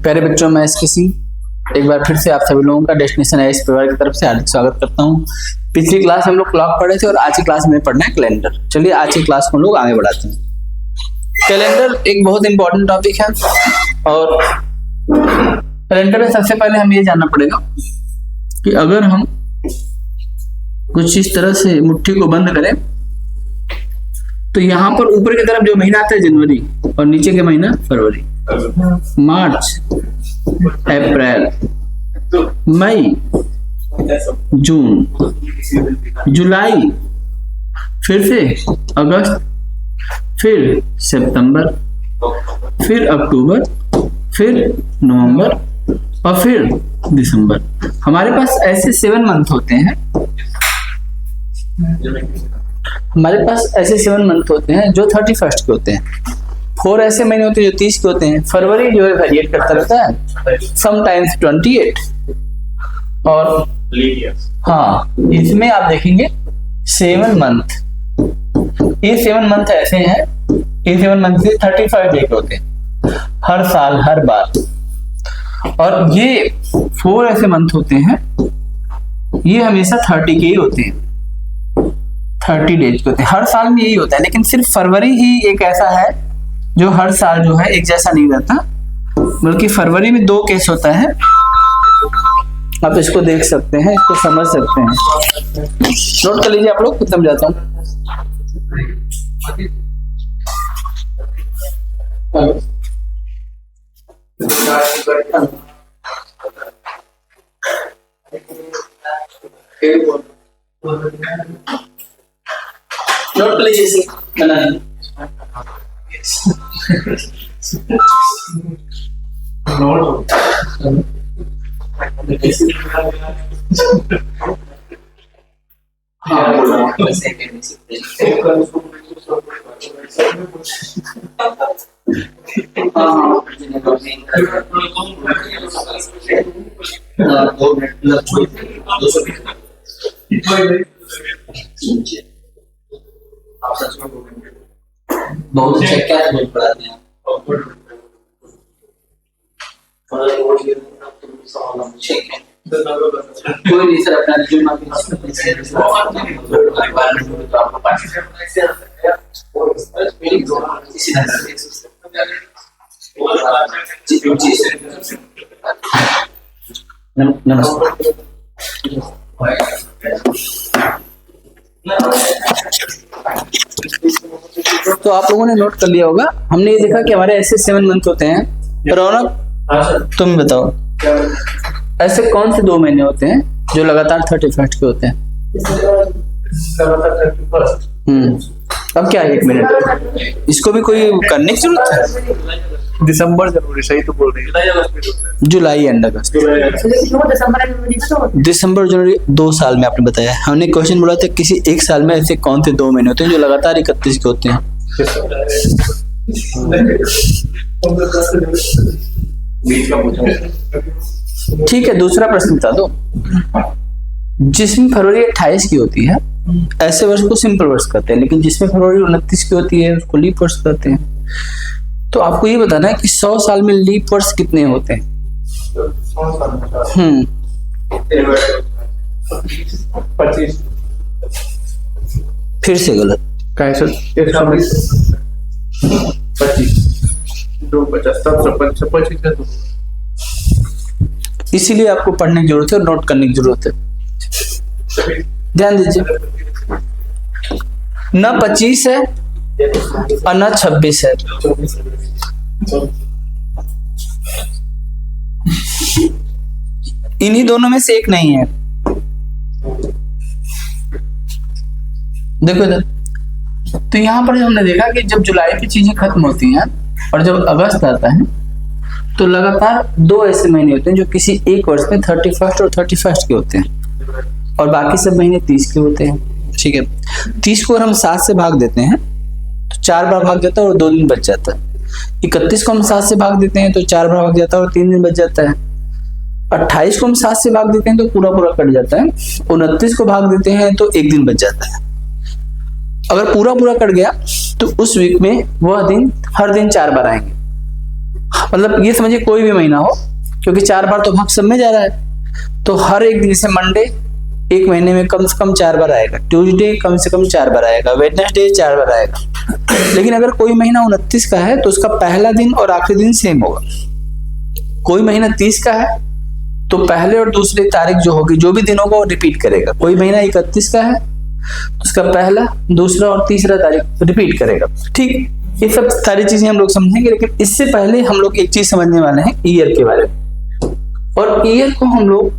प्यारे बच्चों, मैं एसके सिंह एक बार फिर से आप सभी लोगों का डेस्टिनेशन आईएएस परिवार की तरफ से हार्दिक स्वागत करता हूं। पिछली क्लास हम लोग क्लॉक पढ़े थे और आज की क्लास में पढ़ना है कैलेंडर। चलिए आज की क्लास को हम लोग आगे बढ़ाते हैं। कैलेंडर एक बहुत इंपॉर्टेंट टॉपिक है और कैलेंडर में सबसे पहले हमें ये जानना पड़ेगा कि अगर हम कुछ इस तरह से मुट्ठी को बंद करें तो यहाँ पर ऊपर की तरफ जो महीना आता है जनवरी और नीचे के महीना फरवरी, मार्च, अप्रैल, मई, जून, जुलाई, फिर से अगस्त, फिर सितंबर, फिर अक्टूबर, फिर नवंबर और फिर दिसंबर। हमारे पास ऐसे 7 मंथ होते हैं। हमारे पास ऐसे 7 मंथ होते हैं जो 31 के होते हैं। 4 ऐसे महीने होते हैं जो 30 के होते हैं। फरवरी जो है वेरिएट करता रहता है, समटाइम्स 28। और हाँ, इसमें आप देखेंगे 7 मंथ, ये 7 मंथ ऐसे हैं, ये 7 मंथ से 35 डे के होते हैं हर साल, हर बार। और ये 4 ऐसे मंथ होते हैं, ये हमेशा 30 के ही होते हैं, 30 डेज के होते हैं। हर साल में यही होता है, लेकिन सिर्फ फरवरी ही एक ऐसा है जो हर साल जो है एक जैसा नहीं रहता, बल्कि फरवरी में 2 केस होता है। आप इसको देख सकते हैं, इसको समझ सकते हैं, नोट कर लीजिए आप लोग। कितना जाता हूँ नोट कर लीजिए इसे बनाने। बहुत अच्छा, क्या पढ़ाते हैं कोई नहीं सर, अपना रिज्यूम नमस्कार। तो आप लोगों ने नोट कर लिया होगा, हमने ये देखा कि हमारे ऐसे 7 मंथ होते हैं। रौनक, तुम बताओ ऐसे कौन से 2 महीने होते हैं जो लगातार 31 के होते हैं? अब क्या है, 1 मिनट, इसको भी कोई करने की जरूरत है? दिसंबर, जनवरी, सही तो बोल रही है। जुलाई एंड अगस्त, दिसंबर जनवरी 2 साल में आपने बताया। हमने क्वेश्चन बोला था किसी एक साल में ऐसे कौन से 2 महीने होते हैं जो लगातार 31 के होते हैं? ठीक है, दूसरा प्रश्न बता दो। जिसमें फरवरी 28 की होती है ऐसे वर्ष को सिंपल वर्ष कहते हैं, लेकिन जिसमें फरवरी 29 की होती है उसको लीप वर्ष कहते हैं। तो आपको ये बताना है कि 100 साल में लीप वर्ष कितने होते हैं? 25। फिर से गलत। कैसे? 120, 25, 250, इसीलिए आपको पढ़ने की जरूरत है और नोट करने की जरूरत है। ध्यान दीजिए, न 25 है और न 26 है। इन्हीं दोनों में से एक नहीं है। देखो इधर, तो यहाँ पर हमने देखा कि जब जुलाई की चीजें खत्म होती हैं और जब अगस्त आता है तो लगातार 2 ऐसे महीने होते हैं जो किसी एक वर्ष में 31 और 31 के होते हैं और बाकी सब महीने 30 के होते हैं। ठीक है, 30 को अगर हम 7 से भाग देते हैं तो 4 बार भाग जाता है और 2 दिन बच जाता है। 31 को हम 7 से भाग देते हैं तो 4 बार भाग जाता है और 3 दिन बच जाता है। 28 को हम 7 से भाग देते हैं तो पूरा पूरा कट जाता है। 29 को भाग देते हैं तो 1 दिन बच जाता है। अगर पूरा पूरा कट गया तो उस वीक में वह दिन हर दिन 4 बार आएंगे। मतलब ये समझिए कोई भी महीना हो, क्योंकि 4 बार तो भाग सब में जा रहा है, तो हर एक दिन से मंडे एक महीने में कम से कम 4 बार आएगा, ट्यूसडे कम से कम 4 बार आएगा, वेडनेसडे 4 बार आएगा। लेकिन अगर कोई महीना 29 का है तो उसका पहला दिन और आखिरी दिन सेम होगा। कोई महीना 30 का है तो पहले और दूसरी तारीख जो होगी, जो भी दिन होगा वो रिपीट करेगा। कोई महीना 31 का है तो उसका पहला, दूसरा और तीसरा तारीख रिपीट करेगा। ठीक, ये सब सारी चीजें हम लोग समझेंगे, लेकिन इससे पहले हम लोग एक चीज समझने वाले हैं ईयर के बारे में। और ईयर को हम लोग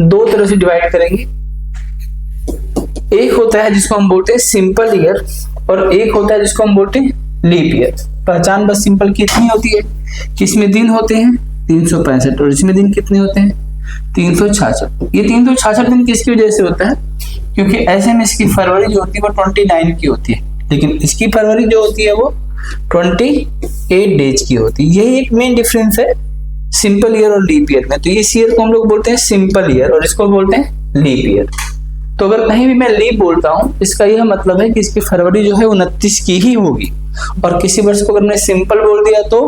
2 तरह से डिवाइड करेंगे। एक होता है जिसको हम बोलते हैं सिंपल ईयर, और एक होता है जिसको हम बोलते हैं लीप ईयर। पहचान बस सिंपल की इतनी होती है कि इसमें दिन होते हैं 365 और इसमें दिन कितने होते हैं 366। ये 366 दिन किसकी वजह से होता है? क्योंकि ऐसे में इसकी फरवरी जो होती है वो 29 की होती है, लेकिन इसकी फरवरी जो होती है वो 28 डेज की होती है। यही एक मेन डिफरेंस है सिंपल ईयर और लीप ईयर में। तो इस ईयर को हम लोग बोलते हैं सिंपल ईयर और इसको बोलते हैं लीप ईयर। तो अगर कहीं भी मैं लीप बोलता हूं, इसका यह मतलब है कि इसकी फरवरी जो है 29 की ही होगी। और किसी वर्ष को अगर मैं सिंपल बोल दिया तो,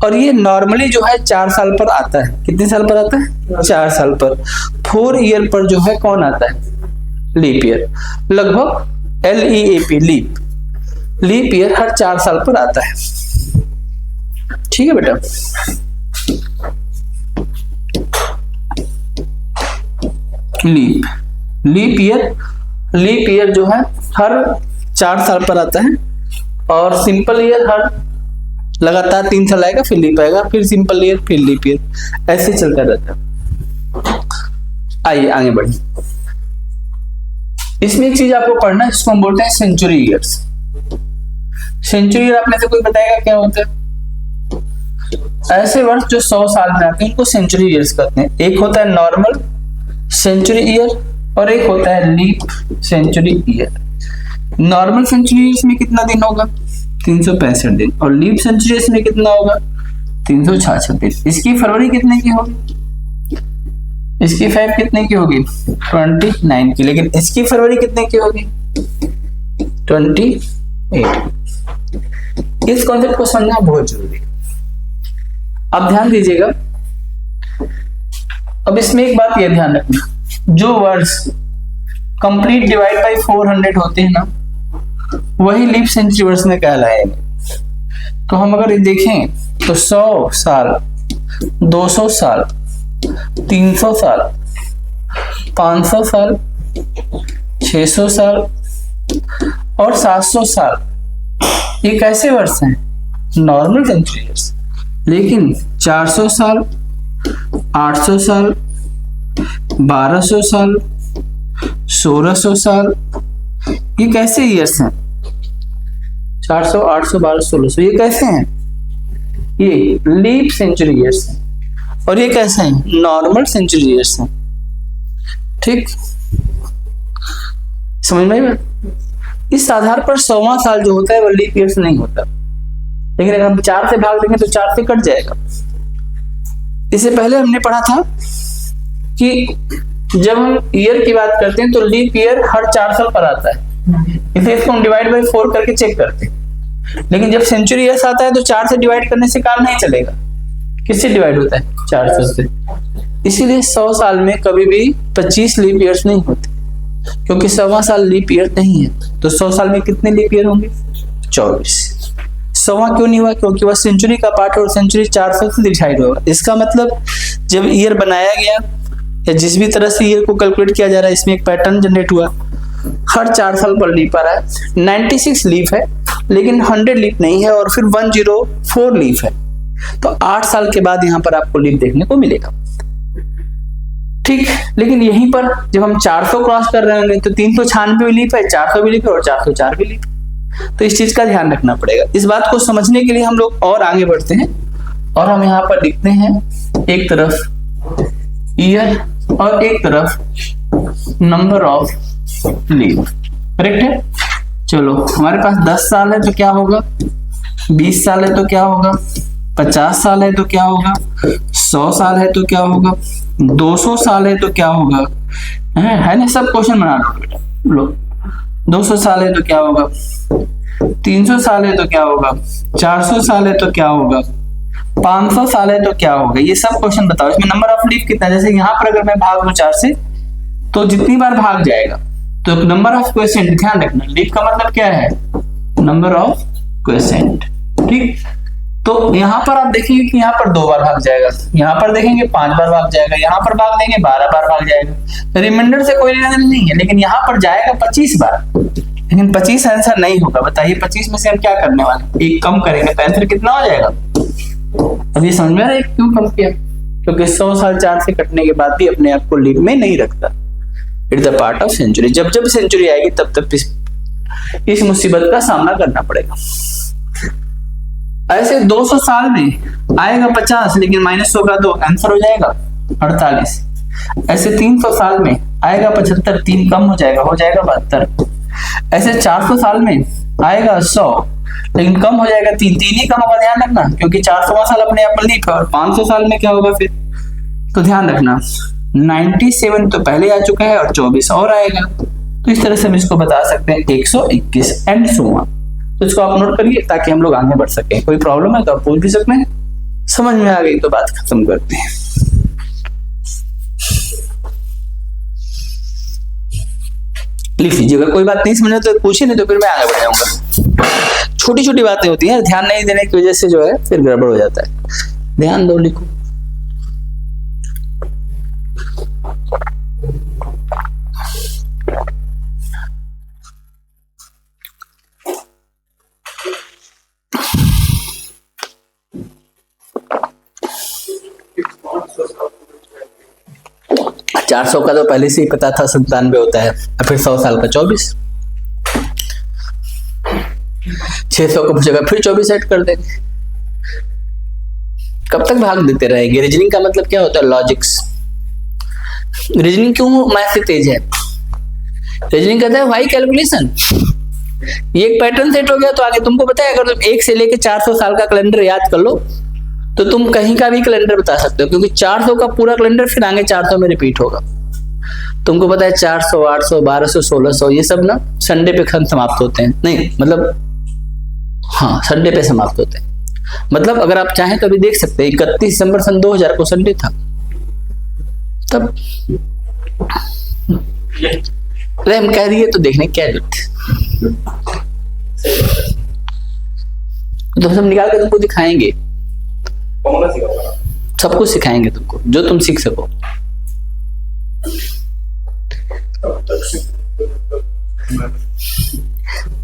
और ये नॉर्मली जो है 4 साल पर आता है। कितने साल पर आता है? 4 साल पर। 4 ईयर पर जो है कौन आता है? Leap year. लगभग LEAP लीप ईयर हर 4 साल पर आता है। ठीक है बेटा। लीप ईयर जो है हर 4 साल पर आता है, और सिंपल ईयर हर लगातार 3 साल आएगा, फिर लीप आएगा, फिर सिंपल ईयर, फिर लीप ईयर, ऐसे चलता रहता है। आइए आगे बढ़िए। इसमें एक चीज आपको पढ़ना है जिसको हम बोलते हैं सेंचुरी ईयर्स। सेंचुरी ईयर आप में से कोई बताएगा क्या होता है? ऐसे वर्ष जो 100 साल में आते हैं उनको सेंचुरी ईयर्स कहते हैं। एक होता है नॉर्मल सेंचुरी ईयर और एक होता है leap century year. Normal century years में कितना दिन होगा? 365 दिन। और लीप सेंचुरी ईयर्स में कितना होगा? 366 दिन। इसकी फरवरी कितने की होगी? इसकी 5 कितने की होगी? 29 की। लेकिन इसकी फरवरी कितने की होगी? 28। इस कॉन्सेप्ट को समझना बहुत जरूरी है। अब ध्यान दीजिएगा। अब इसमें एक बात यह ध्यान रखना, जो वर्ड्स कंप्लीट डिवाइड बाय 400 होते हैं ना, वही लीप सेंचुरी वर्ड्स में कहलाएंगे। तो हम अगर ये देखें तो 100 साल, 200 साल, 300 साल, 500 साल, 600 साल और 700 साल, ये कैसे वर्ष हैं? Normal century years. लेकिन 400 साल, 800 साल, 1200 साल, 1600 साल, ये कैसे ईयर्स हैं? 400, 800, 1200, 1600, ये कैसे हैं? ये लीप सेंचुरी ईयर्स हैं। और ये कैसे हैं? नॉर्मल सेंचुरी ईयर्स हैं। ठीक, समझ में आई? इस आधार पर 100वां साल जो होता है वो लीप ईयर्स नहीं होता। लेकिन अगर हम 4 से भाग देंगे तो 4 से कट जाएगा। इससे पहले हमने पढ़ा था कि जब हम ईयर की बात करते हैं तो लीप ईयर हर 4 साल पर आता है, इसलिए इसको हम डिवाइड बाय 4 करके चेक करते हैं। लेकिन जब सेंचुरी ईयर्स आता है तो 4 से डिवाइड करने से काम नहीं चलेगा। किससे डिवाइड होता है? 400 से। इसीलिए 100 साल में कभी भी 25 लीप ईयर्स नहीं होते, क्योंकि 100वां साल लीप ईयर नहीं है। तो 100 साल में कितने लीप ईयर होंगे? 24। 100वां क्यों नहीं हुआ? क्योंकि वह सेंचुरी का पार्ट और सेंचुरी 400 से डिवाइड होगा। इसका मतलब जब ईयर बनाया गया या जिस भी तरह से ईयर को कैलकुलेट किया जा रहा है, इसमें एक पैटर्न जनरेट हुआ। हर 4 साल पर लीप आ रहा है। 96 लीप है, लेकिन 100 लीप नहीं है, और फिर 104 लीप है। तो 8 साल के बाद यहाँ पर आपको लीप देखने को मिलेगा। ठीक, लेकिन यहीं पर जब हम 400 क्रॉस कर रहे होंगे तो 396 भी लीप है, 400 भी लीप है और 404 भी लीप। तो इस चीज का ध्यान रखना पड़ेगा। इस बात को समझने के लिए हम लोग और आगे बढ़ते हैं, और हम यहाँ पर लिखते हैं एक तरफ ईयर और एक तरफ नंबर ऑफ लीप। करेक्ट है? चलो, हमारे पास 10 साल है तो क्या होगा? 20 साल है तो क्या होगा? 50 साल है तो क्या होगा? 100 साल है तो क्या होगा? 200 साल है तो क्या होगा? है ना? सब क्वेश्चन बना लो बेटा। लो, 200 साल है तो क्या होगा? 300 साल है तो क्या होगा? 400 साल है तो क्या होगा? 500 साल है तो क्या होगा, ये सब क्वेश्चन बताओ। इसमें नंबर ऑफ लीफ कितना है, जैसे यहाँ पर अगर मैं भाग दूं 4 से तो जितनी बार भाग जाएगा, तो नंबर ऑफ क्वेश्चन ध्यान रखना, लीफ का मतलब क्या है, नंबर ऑफ क्वेश्चन, ठीक। तो यहाँ पर आप देखेंगे कि यहाँ पर 2 बार भाग जाएगा, यहाँ पर देखेंगे 5 बार भाग जाएगा, यहाँ पर भाग देंगे 12 बार भाग जाएगा। रिमाइंडर से कोई लेना नहीं है, लेकिन यहाँ पर जाएगा 25 बार, लेकिन 25 आंसर नहीं होगा। बताइए 25 में से हम क्या करने वाले, एक कम करेंगे तो आंसर कितना हो जाएगा। अब ये समझ में आ रहा है क्यों कम किया, क्योंकि 100 साल 4 से कटने के बाद भी अपने आप को लीड में नहीं रखता। It's the part of century. जब जब सेंचुरी आएगी तब तक इस मुसीबत का सामना करना पड़ेगा। ऐसे 200 साल में आएगा 50, लेकिन -100 का 2 आंसर हो जाएगा 48। ऐसे 300 साल में आएगा 75, 3 कम हो जाएगा 72। ऐसे 400 साल में आएगा 100, लेकिन कम हो जाएगा 3 ही कम होगा, ध्यान रखना, क्योंकि 400वां साल अपने आप लीफ है। और 500 साल में क्या होगा फिर, तो ध्यान रखना 97 तो पहले आ चुका है और 24 और आएगा। तो इस तरह से हम इसको बता सकते हैं 121 एंड सो ऑन। तो इसको आप नोट करिए ताकि हम लोग आगे बढ़ सकें। कोई प्रॉब्लम है तो आप पूछ भी सकते हैं, समझ में आ गई तो बात खत्म करते हैं। लिख लीजिए, अगर कोई बात नहीं समझ में तो पूछिए, नहीं तो फिर मैं आगे बढ़ जाऊंगा। छोटी छोटी बातें होती हैं, ध्यान नहीं देने की वजह से जो है फिर गड़बड़ हो जाता है। ध्यान दो, लिखो। चार 400 का तो पहले से ही पता था 97 होता है, और फिर 100 साल का 24, 600 को पूछेगा फिर 24 ऐड कर देंगे। कब तक भाग देते रहेंगे। रीजनिंग का मतलब क्या होता है, लॉजिक्स। रीजनिंग क्यों मैथ से तेज है, रीजनिंग कहता है भाई कैलकुलेशन। ये एक पैटर्न सेट हो गया तो आगे तुमको पता है, अगर तुम 1 से लेके 400 साल का कैलेंडर याद कर लो तो तुम कहीं का भी कैलेंडर बता सकते हो, क्योंकि 400 का पूरा कैलेंडर फिर आगे 400 में रिपीट होगा। तुमको पता है 400, 800, 1200, 1600 ये सब ना संडे पे खत्म समाप्त होते हैं, नहीं मतलब हाँ संडे पे समाप्त होते हैं। मतलब अगर आप चाहें तो अभी देख सकते हैं 31 दिसंबर सन 2000 को संडे था तब। अरे हम कह दिए तो देखने क्या जरूरत, तो हम निकाल के तुमको दिखाएंगे, सब कुछ सिखाएंगे तुमको जो तुम सीख सको।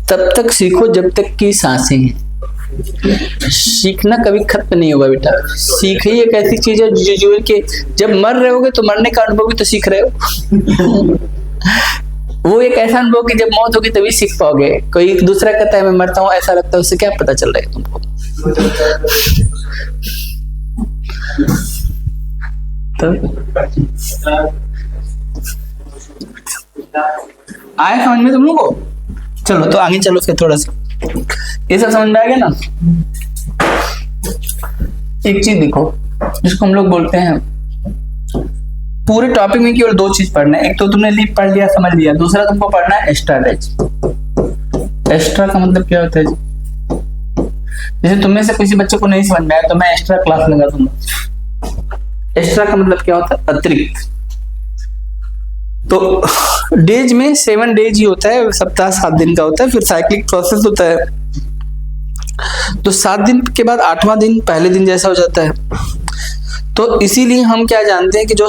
तब तक सीखो जब तक की सांसें हैं। सीखना कभी खत्म नहीं होगा बेटा। सीख ही एक ऐसी चीज है जो के जब मर रहे होगे तो मरने का अनुभव भी तो सीख रहे हो। वो एक ऐसा अनुभव कि जब मौत होगी तभी सीख पाओगे। कोई दूसरा कहता है मैं मरता हूँ, ऐसा लगता है, उससे क्या पता चल रहा है तुमको। तो आए समझ में तुम लोगों को। चलो तो आगे चलो फिर थोड़ा सा ये सब समझ में आ गया ना। एक चीज देखो जिसको हम लोग बोलते हैं, पूरे टॉपिक में केवल 2 चीज पढ़ना है। एक तो तुमने लीप पढ़ लिया समझ लिया, दूसरा तुमको पढ़ना है एक्स्ट्रा डेज। एक्स्ट्रा का मतलब क्या होता है जी, जैसे तुम में से किसी बच्चे को नहीं समझ में आया तो मैं एक्स्ट्रा क्लास लगा दूंगा। एक्स्ट्रा का मतलब क्या होता है, अतिरिक्त। तो डेज में 7 डेज ही होता है, सप्ताह 7 दिन का होता है, फिर साइक्लिक प्रोसेस होता है। तो 7 दिन के बाद 8वां दिन पहले दिन जैसा हो जाता है। तो इसीलिए हम क्या जानते हैं कि जो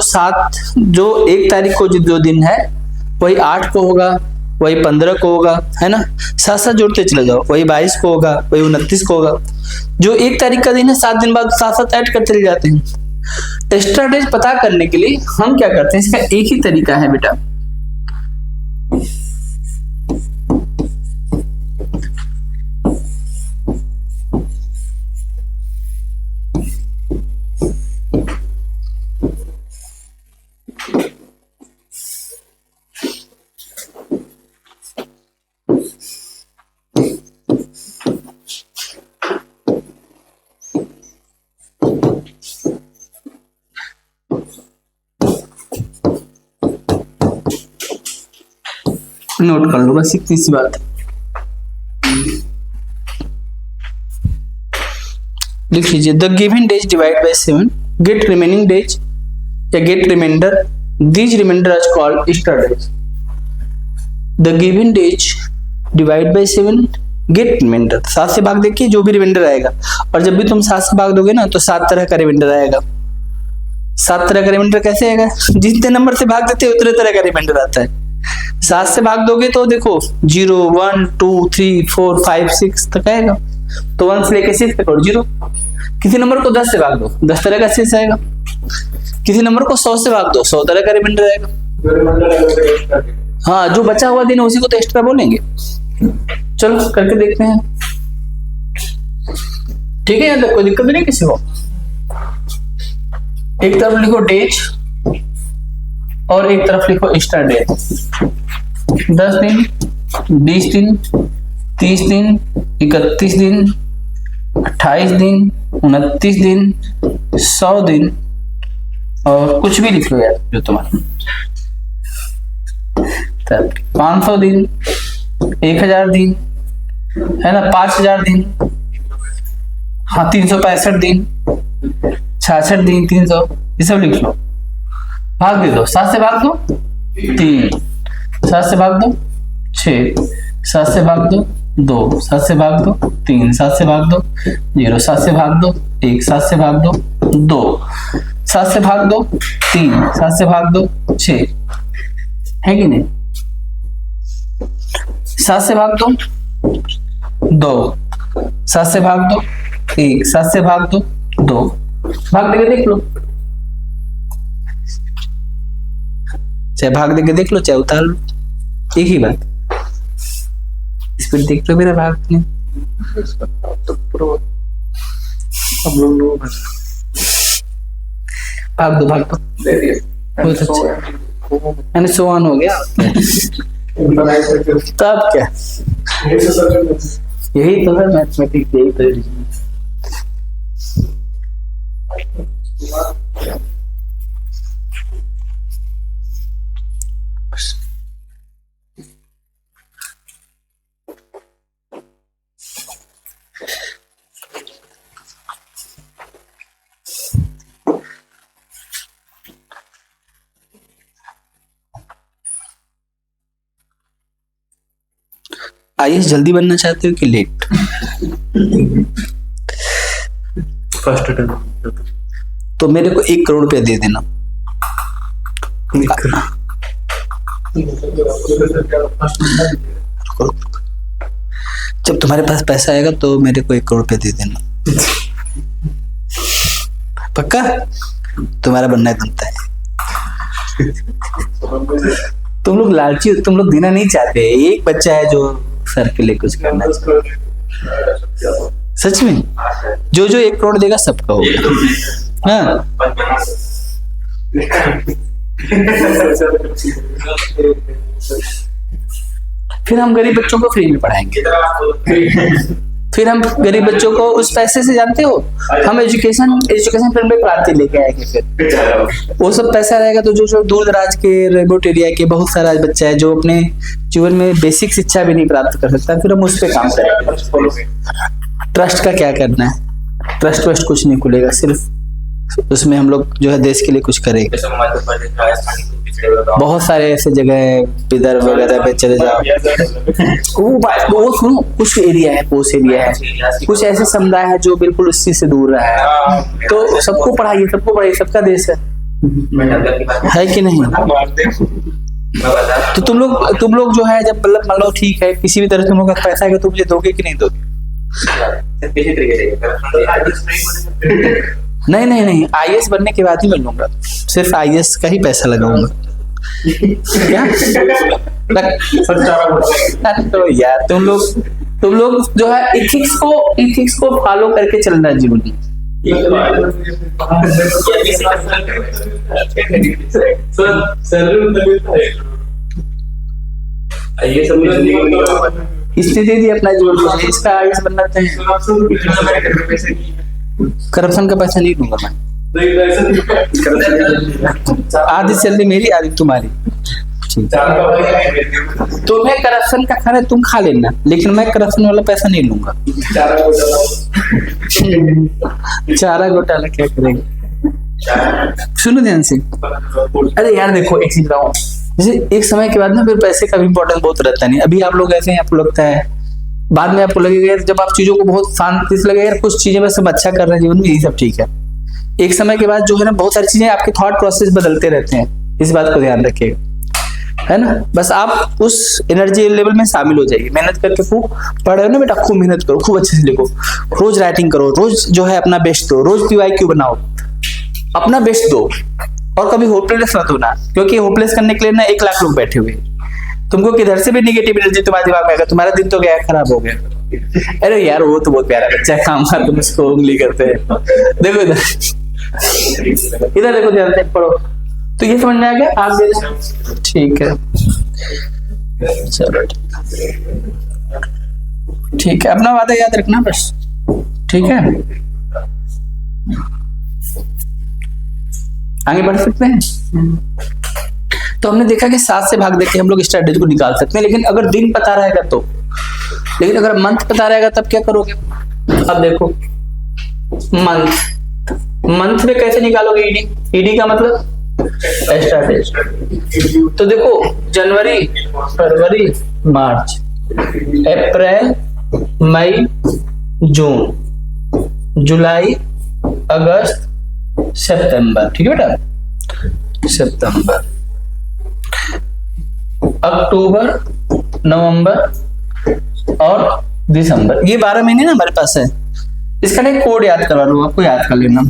1 तारीख को जो दिन है वही 8 को होगा, वही 15 को होगा, है ना। साथ साथ जोड़ते चले जाओ, वही 22 को होगा, वही 29 को होगा। जो 1 तारीख का दिन है 7 दिन बाद साथ साथ ऐड करते चले जाते हैं। एक्स्ट्रा डेज पता करने के लिए हम क्या करते हैं, इसका एक ही तरीका है बेटा। नोट कर लो बस इतनी सी बात है। लिख लीजिए, the given days divide by 7 get remaining days या get remainder, these remainder are called Easter days. The given days divide by 7 get remainder, 7 से भाग देखिए जो भी रिमाइंडर आएगा, और जब भी तुम 7 से भाग दोगे ना तो 7 तरह का रिमाइंडर आएगा। 7 तरह का रिमाइंडर कैसे आएगा? जितने नंबर से भाग देते हैं उतने तरह का रिमाइंडर आता है। 7 से भाग दोगे तो देखो 0 1 2 3 4 5 6 तक आएगा, तो 1 से लेके 6 तक और 0। किसी नंबर को 10 से भाग दो 10 तरह का 6 आएगा। किसी नंबर को 100 से भाग दो 100 तरह का रिमाइंडर आएगा। हाँ, जो बचा हुआ दिन उसी को तो एक्स्ट्रा बोलेंगे। चलो करके देखते हैं, ठीक है? यहाँ तक कोई दिक्कत नहीं किसी को। एक तरफ लिखो डेज और एक तरफ लिखो ईस्टर डे। 10 दिन, 20 दिन, 30 दिन, 31 दिन, 28 दिन, 29 दिन, 100 दिन, और कुछ भी लिख लो यार जो तुम्हारा। 500 दिन, 1000 दिन, है ना, 5000 दिन, हाँ 365 दिन, 66 दिन, 300, ये सब लिख लो। भाग दे दो, 7 से भाग दो 3, 7 से भाग दो 6, 7 से भाग दो 2, 7 से भाग दो 3, 7 से भाग दो 0, 7 से भाग दो 1, 7 से भाग दो 2, 7 से भाग दो 3, 7 से भाग दो 6, है कि नहीं? 7 से भाग दो 2, 7 से भाग दो 1, 7 से भाग दो 2, भाग देके देख लो, चाहे भाग देके देख लो चाहे उतार लो, एक ही बात। इस पर देख लो मेरा भाग नहीं। भाग दो बहुत अच्छा, मैंने 100 हो गया। तब क्या, यही तो है मैथमेटिक्स, यही तो है। आईएएस जल्दी बनना चाहते हो कि लेट? First attempt. तो मेरे को 1 करोड़ रुपया दे देना। जब तुम्हारे पास पैसा आएगा तो मेरे को 1 करोड़ रुपया दे देना, पक्का? तुम्हारा बनना बनता है। तुम लोग लालची, तुम लोग देना नहीं चाहते। एक बच्चा है जो सर के लिए कुछ करना चाहिए। सच में जो 1 करोड़ देगा सबका होगा। हाँ, फिर हम गरीब बच्चों को फ्री में पढ़ाएंगे। फिर हम गरीब बच्चों को उस पैसे से, जानते हो, हम एजुकेशन फंड में क्रांति लेके आएंगे। फिर वो सब पैसा रहेगा तो जो दूर दराज के रिमोट एरिया के बहुत सारा बच्चा है जो अपने जीवन में बेसिक शिक्षा भी नहीं प्राप्त कर सकता, फिर हम उस पर काम करेंगे। ट्रस्ट का क्या करना है? ट्रस्ट कुछ नहीं खुलेगा, सिर्फ उसमें हम लोग जो है देश के लिए कुछ करेंगे। बहुत सारे ऐसे जगह है, विदर्भ वगैरह पे चले जाओ, वो सुनो, कुछ एरिया है, पोस्ट एरिया है, कुछ ऐसे समुदाय है जो बिल्कुल उसी से दूर रहा है, तो सबको पढ़ाइए, सबका देश है कि नहीं? तो तुम लोग जो है, जब मतलब मान लो ठीक है, किसी भी तरह तुम लोग का पैसा है तो मुझे दोगे कि नहीं दोगे? नहीं, आईएएस बनने के बाद ही मैं लूंगा, सिर्फ आईएएस का ही पैसा लगाऊंगा। क्या? तो यार तुम लोग जो है इथिक्स को फॉलो करके चलना जीवन में। स्थिति दी अपना जीवन, इसका आईएएस बनना चाहिए। करप्शन का पैसा नहीं दूंगा मैं, आधी सैलरी मेरी आधी तुम्हारी। ठीक है। तुम्हें करप्शन का खाना तुम खा लेना, लेकिन मैं करप्शन वाला पैसा नहीं लूंगा। चारा घोटाला क्या करेंगे? सुनो ध्यान से। अरे यार देखो एक चीज बताऊं, जैसे एक समय के बाद ना फिर पैसे का भी इंपॉर्टेंस बहुत रहता नहीं। अभी आप लोग ऐसे हैं, आपको लगता है, बाद में आपको लगेगा यार, जब आप चीजों को बहुत शांति से लगेगा यार कुछ चीजें बस सब अच्छा कर रहे हैं जीवन में, यही सब ठीक है। एक समय के बाद जो है ना बहुत सारी चीजें, आपके थॉट प्रोसेस बदलते रहते हैं, इस बात को ध्यान रखिएगा, है ना। बस आप उस एनर्जी लेवल में शामिल हो जाइए, मेहनत करके खूब पढ़ रहे हो ना बेटा, खूब मेहनत करो, खूब अच्छे से लिखो, रोज राइटिंग करो, रोज जो है अपना बेस्ट दो, रोज PYQ बनाओ, अपना बेस्ट दो, और कभी होपलेस मत होना, क्योंकि होपलेस करने के लिए ना 1 लाख लोग बैठे हुए हैं। तुमको किधर से भी निगेटिव एनर्जी तुम्हारे दिमाग में आएगा, तुम्हारा दिन तो गया खराब हो गया। अरे यार वो तो बहुत प्यारा बच्चा है, काम का तुम उसको उंगली करते हैं। देखो इधर इधर देखो, ध्यान से पढ़ो। तो ये समझ में आ गया आप देना, ठीक है, चलो ठीक है, अपना वादा याद रखना बस, ठीक है। आगे बढ़ सकते हैं। तो हमने देखा कि 7 से भाग देके हम लोग स्ट्रेटेजी को निकाल सकते हैं, लेकिन अगर दिन पता रहेगा तो, लेकिन अगर मंथ पता रहेगा तब क्या करोगे? अब देखो मंथ में कैसे निकालोगे? ईडी का मतलब स्ट्रेटेजी। तो देखो जनवरी, फरवरी, मार्च, अप्रैल, मई, जून, जुलाई, अगस्त, सितंबर, ठीक है बेटा, सितंबर, अक्टूबर, नवंबर और दिसंबर, ये 12 महीने ना हमारे पास है। इसका ना कोड याद करवा लो, आपको याद कर लेना।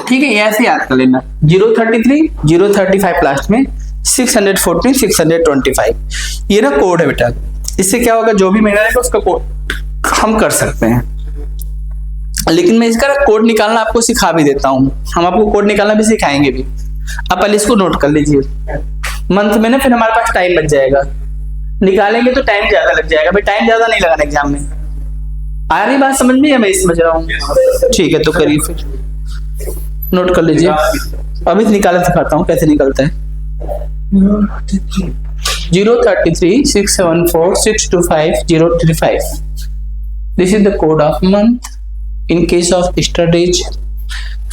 ठीक है, ऐसे याद कर लेना, 033, 035 लास्ट में, 614, 625, ये ना कोड है बेटा। इससे क्या होगा, जो भी महीना रहेगा उसका कोड हम कर सकते हैं, लेकिन मैं इसका कोड निकालना आपको सिखा भी देता हूँ, हम आपको कोड निकालना भी सिखाएंगे भी। आप पहले इसको नोट कर लीजिए। मंथ में ना फिर हमारे पास टाइम बच जाएगा, निकालेंगे तो टाइम ज्यादा लग जाएगा भाई, टाइम ज्यादा नहीं लगाना एग्जाम में। आ रही बात समझ में, या मैं समझ रहा हूँ? ठीक है, तो करिए फिर, नोट कर लीजिए। अभी निकालना सिखाता हूँ कैसे निकलता है। 033, 674, 625, 035, this is the code of month in case of studies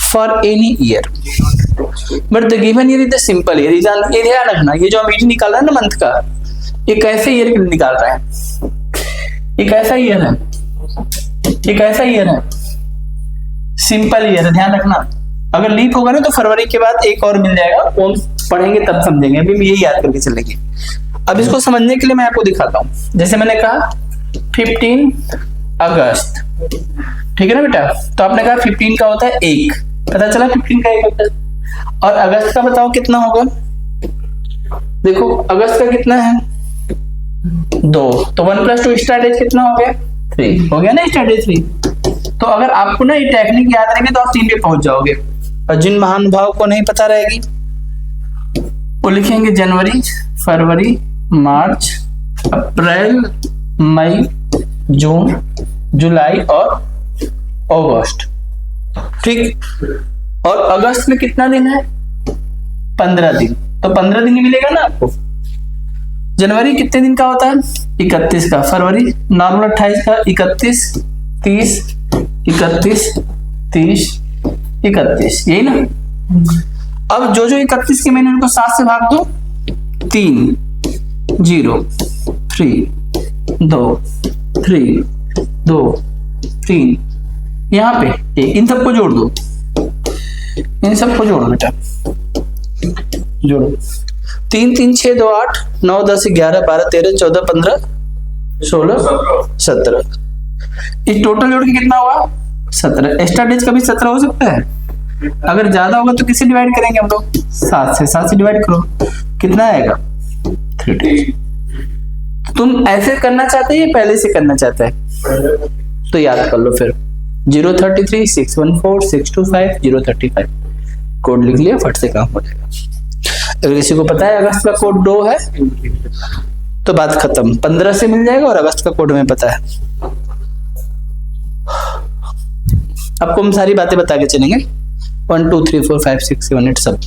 for any year, but the given year is the simple year। ये ध्यान रखना, ये जो हम ईडी निकाल रहे हैं ना मंथ का, ये कैसे ईयर के लिए निकाल रहे हैं, ये कैसा ईयर है, ये कैसा ईयर है, सिंपल ईयर है, ध्यान रखना। अगर लीप होगा ना तो फरवरी के बाद एक और मिल जाएगा, वो पढ़ेंगे तब समझेंगे, अभी यही याद करके चलेंगे। अब इसको समझने के लिए मैं आपको दिखाता हूँ। जैसे मैंने कहा 15 अगस्त, ठीक है ना बेटा, तो आपने कहा 15 का होता है 1, पता चला 15 का 1 होता है। और अगस्त का बताओ कितना होगा? देखो अगस्त का कितना है 2, तो 1 + 2 स्टार्ट कितना हो गया 3 हो गया ना, स्टार्ट 3। तो अगर आपको ना ये टेक्निक याद रहेगी तो आप 3 पे पहुंच जाओगे। और जिन महानुभाव को नहीं पता रहेगी वो लिखेंगे जनवरी, फरवरी, मार्च, अप्रैल, मई, जून, जुलाई और अगस्त, ठीक। और अगस्त में कितना दिन है? 15 दिन, तो 15 दिन ही मिलेगा ना आपको। जनवरी कितने दिन का होता है? 31 का। फरवरी नॉर्मल 28 का, 31, 30, 31, 30, 31, यही ना। अब जो 31 के महीने उनको 7 से भाग दो, 3, 0, 3, 2, 3, 2, 3, यहाँ पे इन सबको जोड़ दो, इन सबको जोड़ो बेटा, जोड़ो। 3, 3, 6, 2, 8, 9, 10, 11, 12, 13, 14, 15, 16, 17, इस टोटल जोड़ के कितना हुआ? 17। एक्स्ट्रा डेज का भी 17 हो सकता है। अगर ज्यादा होगा तो किससे डिवाइड करेंगे हम लोग? 7 से डिवाइड करो, कितना आएगा? 30। तुम ऐसे करना चाहते हैं या पहले से करना चाहते हैं? तो याद कर लो फिर, 033, 614, 625, 035 कोड लिख लिया, फट से काम हो जाएगा। अगर किसी को पता है अगस्त का कोड 2 है तो बात खत्म। 15 से मिल जाएगा और अगस्त का कोड में पता है। आपको हम सारी बातें बता के चलेंगे, 1 2 3 4 5 6 7 8 सब।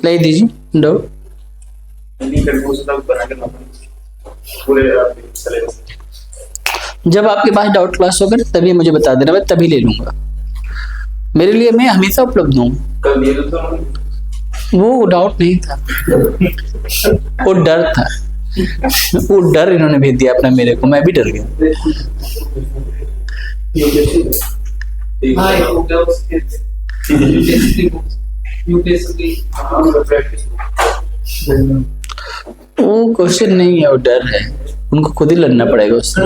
ले दीजिए डो। जब आपके पास डाउट क्लास होगा तभी मुझे बता देना, मैं तभी ले लूंगा। मेरे लिए मैं हमेशा उपलब्ध हूँ। वो डाउट नहीं था, वो डर था। वो डर इन्होंने भेज दिया अपना मेरे को, मैं भी डर गया। वो क्वेश्चन नहीं है, वो डर है। उनको खुद ही लड़ना पड़ेगा उससे।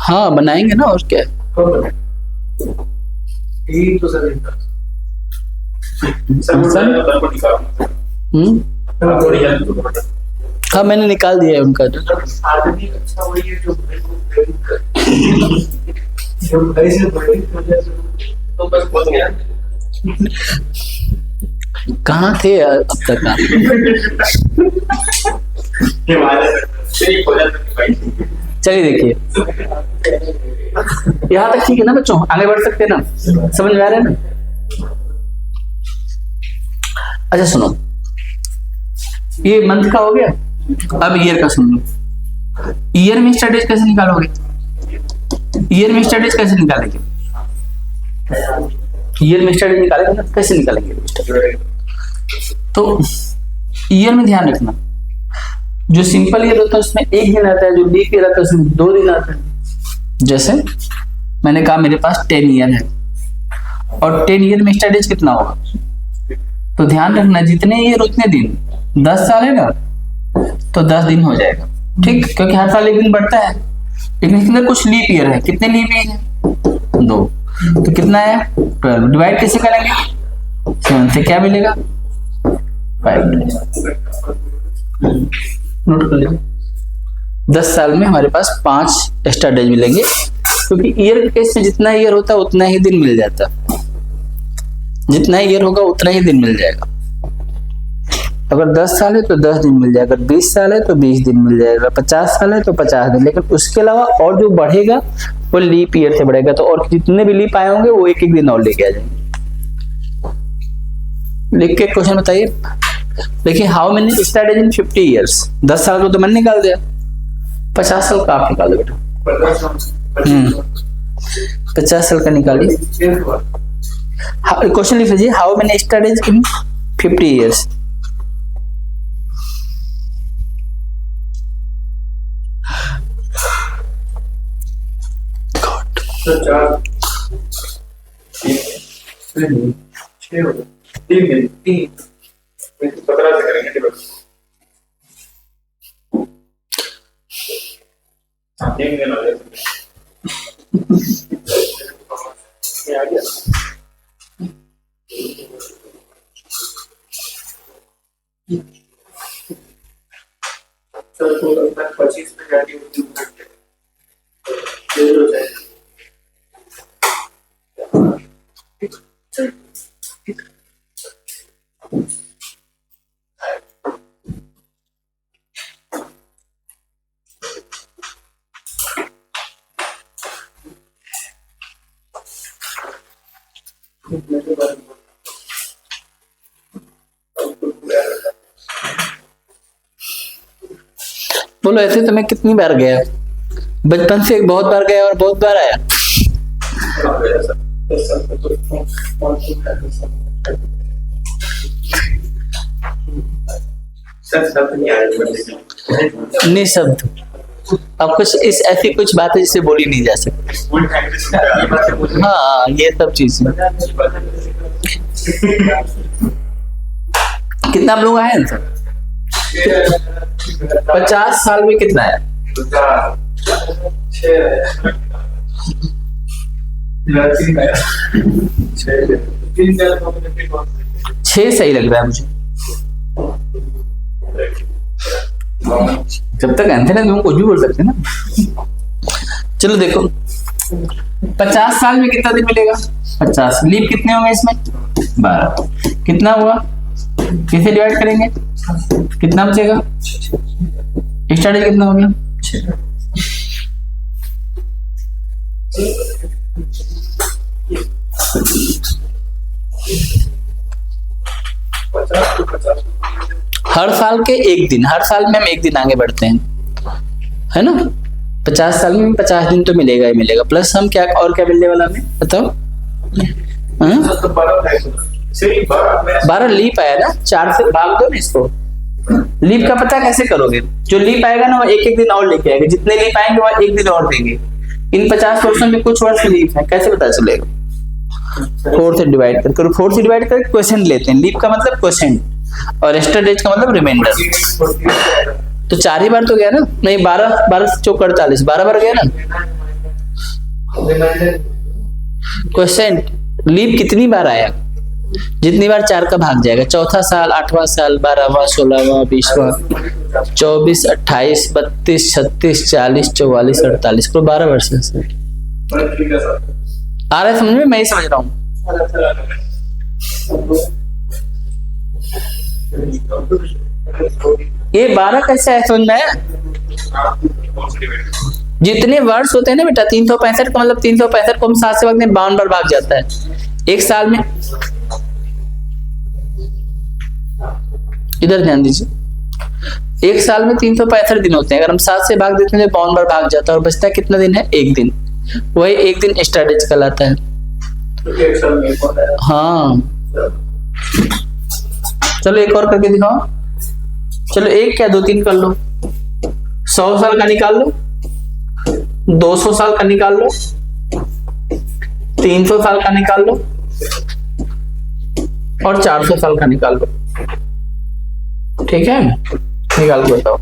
हाँ बनाएंगे ना, और क्या। हाँ मैंने निकाल दिया है उनका। कहाँ थे अब तक आप? चलिए देखिए, यहाँ तक ठीक है ना बच्चों, आगे बढ़ सकते हैं ना, समझ में आ रहा है ना। अच्छा सुनो, ये मंथ का हो गया, अब ईयर का सुन लो। ईयर में स्टडीज कैसे निकालोगे? ईयर में स्टडीज कैसे निकालेंगे? ईयर में स्टडीज निकालेंगे ना, कैसे निकालेंगे? तो ईयर में ध्यान रखना, जो सिंपल ईयर होता है उसमें 1 दिन आता है, जो लीप ईयर आता है उसमें 2 दिन आता है। जैसे मैंने कहा मेरे पास 10 ईयर है, और 10 ईयर में स्टडीज कितना होगा? तो ध्यान रखना, जितने ईयर उतने दिन। 10 साल है ना, तो 10 दिन हो जाएगा, ठीक, क्योंकि हर साल 1 दिन बढ़ता है। लेकिन इसमें कुछ लीप ईयर है। कितने लीप ईयर है? 2। तो कितना है? 12। डिवाइड कैसे करेंगे? 7 से क्या मिलेगा? 5 मिलेगा। नोट कर लीजिए, 10 साल में हमारे पास 5 एक्स्ट्रा डेज मिलेंगे, क्योंकि ईयर के केस में जितना ईयर होता है उतना ही दिन मिल जाता। जितना ईयर होगा उतना ही दिन मिल जाएगा। अगर 10 साल है तो 10 दिन मिल जाएगा, 20 साल है तो 20 दिन मिल जाएगा, 50 साल है तो 50 दिन। लेकिन उसके अलावा और जो बढ़ेगा वो लीप ईयर से बढ़ेगा। तो और जितने भी लीप आए होंगे वो 1-1 दिन और लेके आ जाएंगे। लिख के क्वेश्चन बताइए। देखिए, how many started in 50 years? 10 साल को तो मैंने निकाल दिया, 50 साल का आप निकाल दो बेटा। 50 साल का निकालिए। क्वेश्चन लिख लीजिए, how many started in 50 years? बोलो, ऐसे तो मैं कितनी बार गया? बचपन से बहुत बार गया और बहुत बार आया। निशब्द। अब कुछ इस ऐसी कुछ बात है जिसे बोली नहीं जा सकती। हाँ, ये सब चीजें। कितना हम लोग आए हैं सर? 50 साल में कितना है? 6 सही लग रहा है मुझे। जब तक आंसर है तुम कुछ भी बोल सकते हैं ना। चलो देखो, 50 साल में कितना दिन मिलेगा? 50। लीप कितने होंगे इसमें? 12। कितना हुआ? किसे डिवाइड करेंगे? कितना बचेगा? एक्स्ट्रा डे कितना हो गया? 6। हर साल के एक दिन, हर साल में हम एक दिन आगे बढ़ते हैं, है ना? 50 साल में 50 दिन तो मिलेगा ही मिलेगा, प्लस हम क्या और क्या मिलने वाला हमें बताओ? 12 लीप आया ना, 4 से भाग दो ना इसको। लीप का पता कैसे करोगे? जो लीप आएगा ना वो एक एक दिन और लेके आएगा, जितने लीप आएंगे वो एक दिन और देंगे। इन 50 वर्षों में कुछ वर्ष लीप है, कैसे पता चलेगा? 4 से डिवाइड करो, 4 से डिवाइड करके क्वेश्चन लेते हैं। लीप का मतलब क्वेश्चन और एक्स्ट्रा डेज का मतलब रिमाइंडर। तो 4 ही बार तो गया ना? नहीं, 12 से 4 48, 12 बार गया ना क्वेश्चन। लीप कितनी बार आया? जितनी बार 4 का भाग जाएगा। चौथा साल, 8वां साल, 12वां, 16वां, 20वां, 24, 28, 32, 36, 40, 44, 48 को 12 वर्ष से आ रहा है समझ में? मैं ही समझ रहा हूँ। ये 12 कैसे है समझ में आया? जितने वर्ष होते हैं ना बेटा, 365 का मतलब 365 को हम 7 से भाग दें, 52 बार भाग जाता है एक साल में। इधर ध्यान दीजिए, एक साल में 365 दिन होते हैं। अगर हम 7 से भाग देते हैं तो 52 बार भाग जाता है और बचता है कितना दिन है? एक दिन। वही एक दिन एक्स्ट्रा डेज कहलाता है। हाँ, चलो एक और करके दिखाओ। चलो एक क्या 2-3 कर लो। 100 साल का निकाल लो, 200 साल का निकाल लो, 300 साल का निकाल लो और 400 साल का निकाल लो। ठीक है, निकाल के बताओ।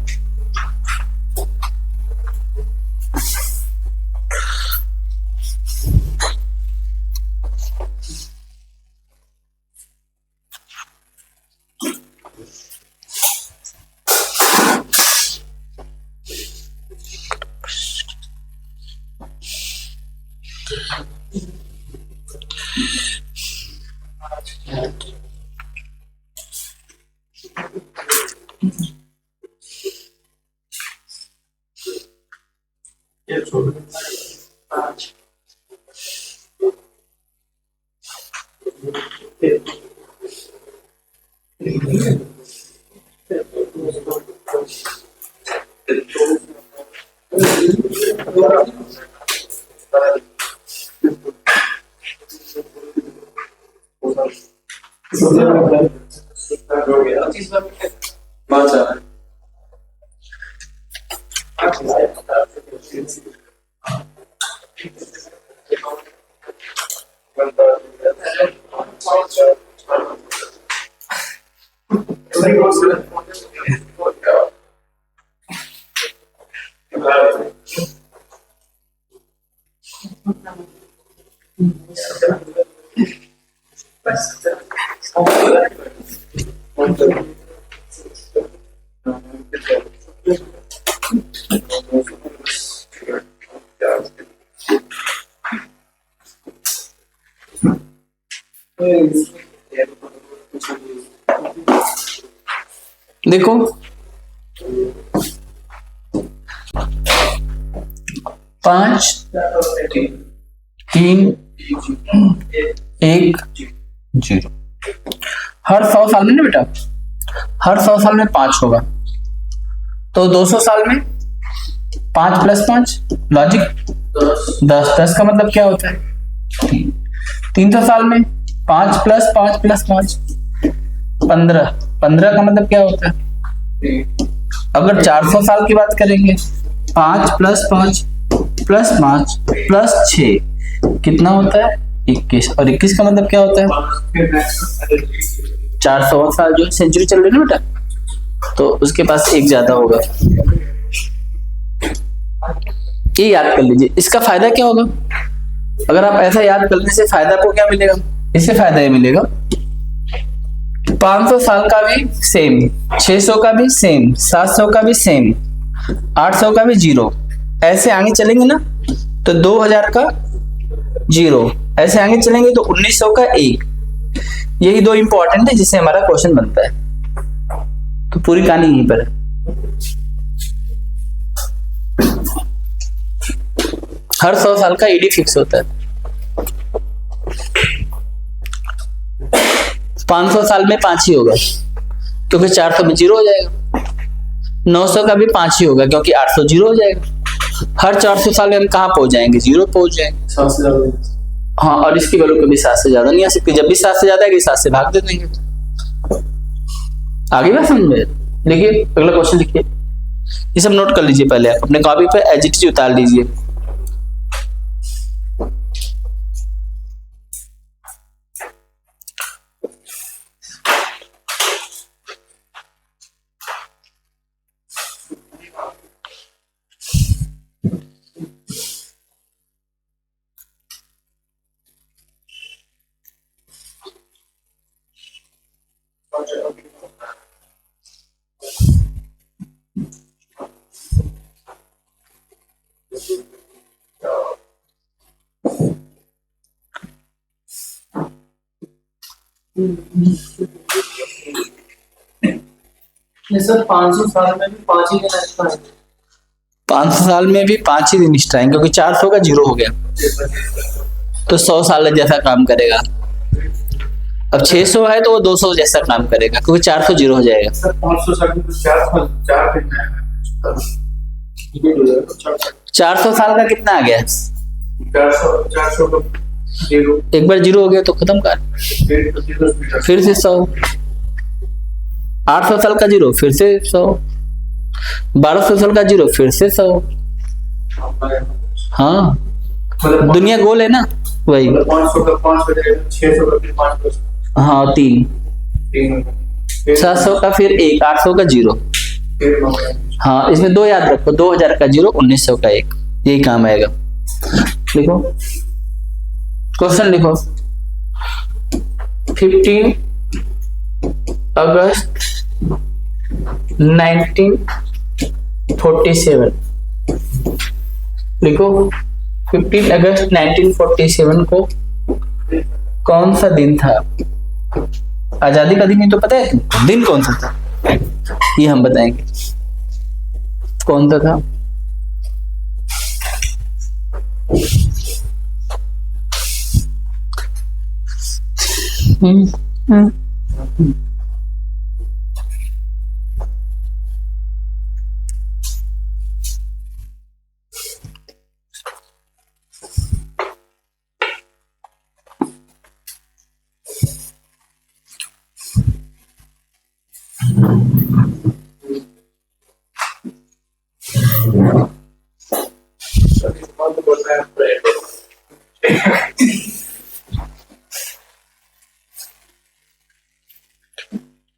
देखो पांच, 3, 1, 0। हर 100 साल में ना बेटा, हर 100 साल में 5 होगा, तो 200 साल में 5 + 5 लॉजिक 10। 10 का मतलब क्या होता है? 300 साल में 5 + 5 + 5 15। 15 का मतलब क्या होता है? अगर 400 साल की बात करेंगे 5 + 5 + 5 + 6 कितना होता है? 21। और 21 का मतलब क्या होता है? 400 साल जो सेंचुरी चल रही है ना बेटा, तो उसके पास एक ज्यादा होगा। ये याद कर लीजिए। इसका फायदा क्या होगा? अगर आप ऐसा याद करने से फायदा आपको क्या मिलेगा? इससे फायदा ये मिलेगा 500 साल का भी सेम, 600 का भी सेम, 700 का भी सेम, 800 का भी 0। ऐसे आगे चलेंगे ना तो 2000 का 0, ऐसे आगे चलेंगे तो 1900 का 1। यही दो इंपॉर्टेंट है जिससे हमारा क्वेश्चन बनता है। तो पूरी कहानी यहीं पर है। हर 100 साल का ईडी फिक्स होता है। 500 साल में 5 ही होगा क्योंकि 400 में 0 हो जाएगा। 900 का भी 5 ही होगा क्योंकि 800 0 हो जाएगा। हर 400 साल में हम कहाँ पहुंच जाएंगे? 0 पहुंच जाएंगे। 7 से ज्यादा। हाँ, और इसकी वैल्यू कभी 7 से ज्यादा नहीं आ सकती। जब भी 7 से ज्यादा आएगी 7 से भाग दे देंगे। आगे बात समझ में? लिखिए अगला क्वेश्चन लिखिए। ये सब नोट कर लीजिए पहले आप अपने कॉपी पे एज इट इज उतार लीजिए। सर 500 साल में भी 5 ही दिन एक्स्ट्रा है। 500 साल में भी 5 ही दिन एक्स्ट्रा आएंगे क्योंकि 400 का 0 हो गया तो 100 साल जैसा काम करेगा। अब 600 है तो वो 200 जैसा काम करेगा क्योंकि 400 0 हो जाएगा। सर 500 साल में तो 4 दिन है। 400 साल का कितना आ गया? 400 का 0। एक बार 0 हो गया तो खत्म कर। फिर से 100। 800 साल का 0 फिर से 100। 1200 साल का 0 फिर से 100। हाँ, दुनिया गोल है ना, वही। 500 का 5 हो जाएगा, 600 का फिर 5। हाँ, 3। 700 का फिर 1, 800 का 0। हाँ, इसमें 2 याद रखो, 2000 का 0, 1900 का 1। यही काम आएगा। लिखो क्वेश्चन लिखो। 15 अगस्त 1947 लिखो। 15 अगस्त 1947 को कौन सा दिन था? आजादी का दिन ही तो पता है, दिन कौन सा था ये हम बताएंगे। कौन सा था?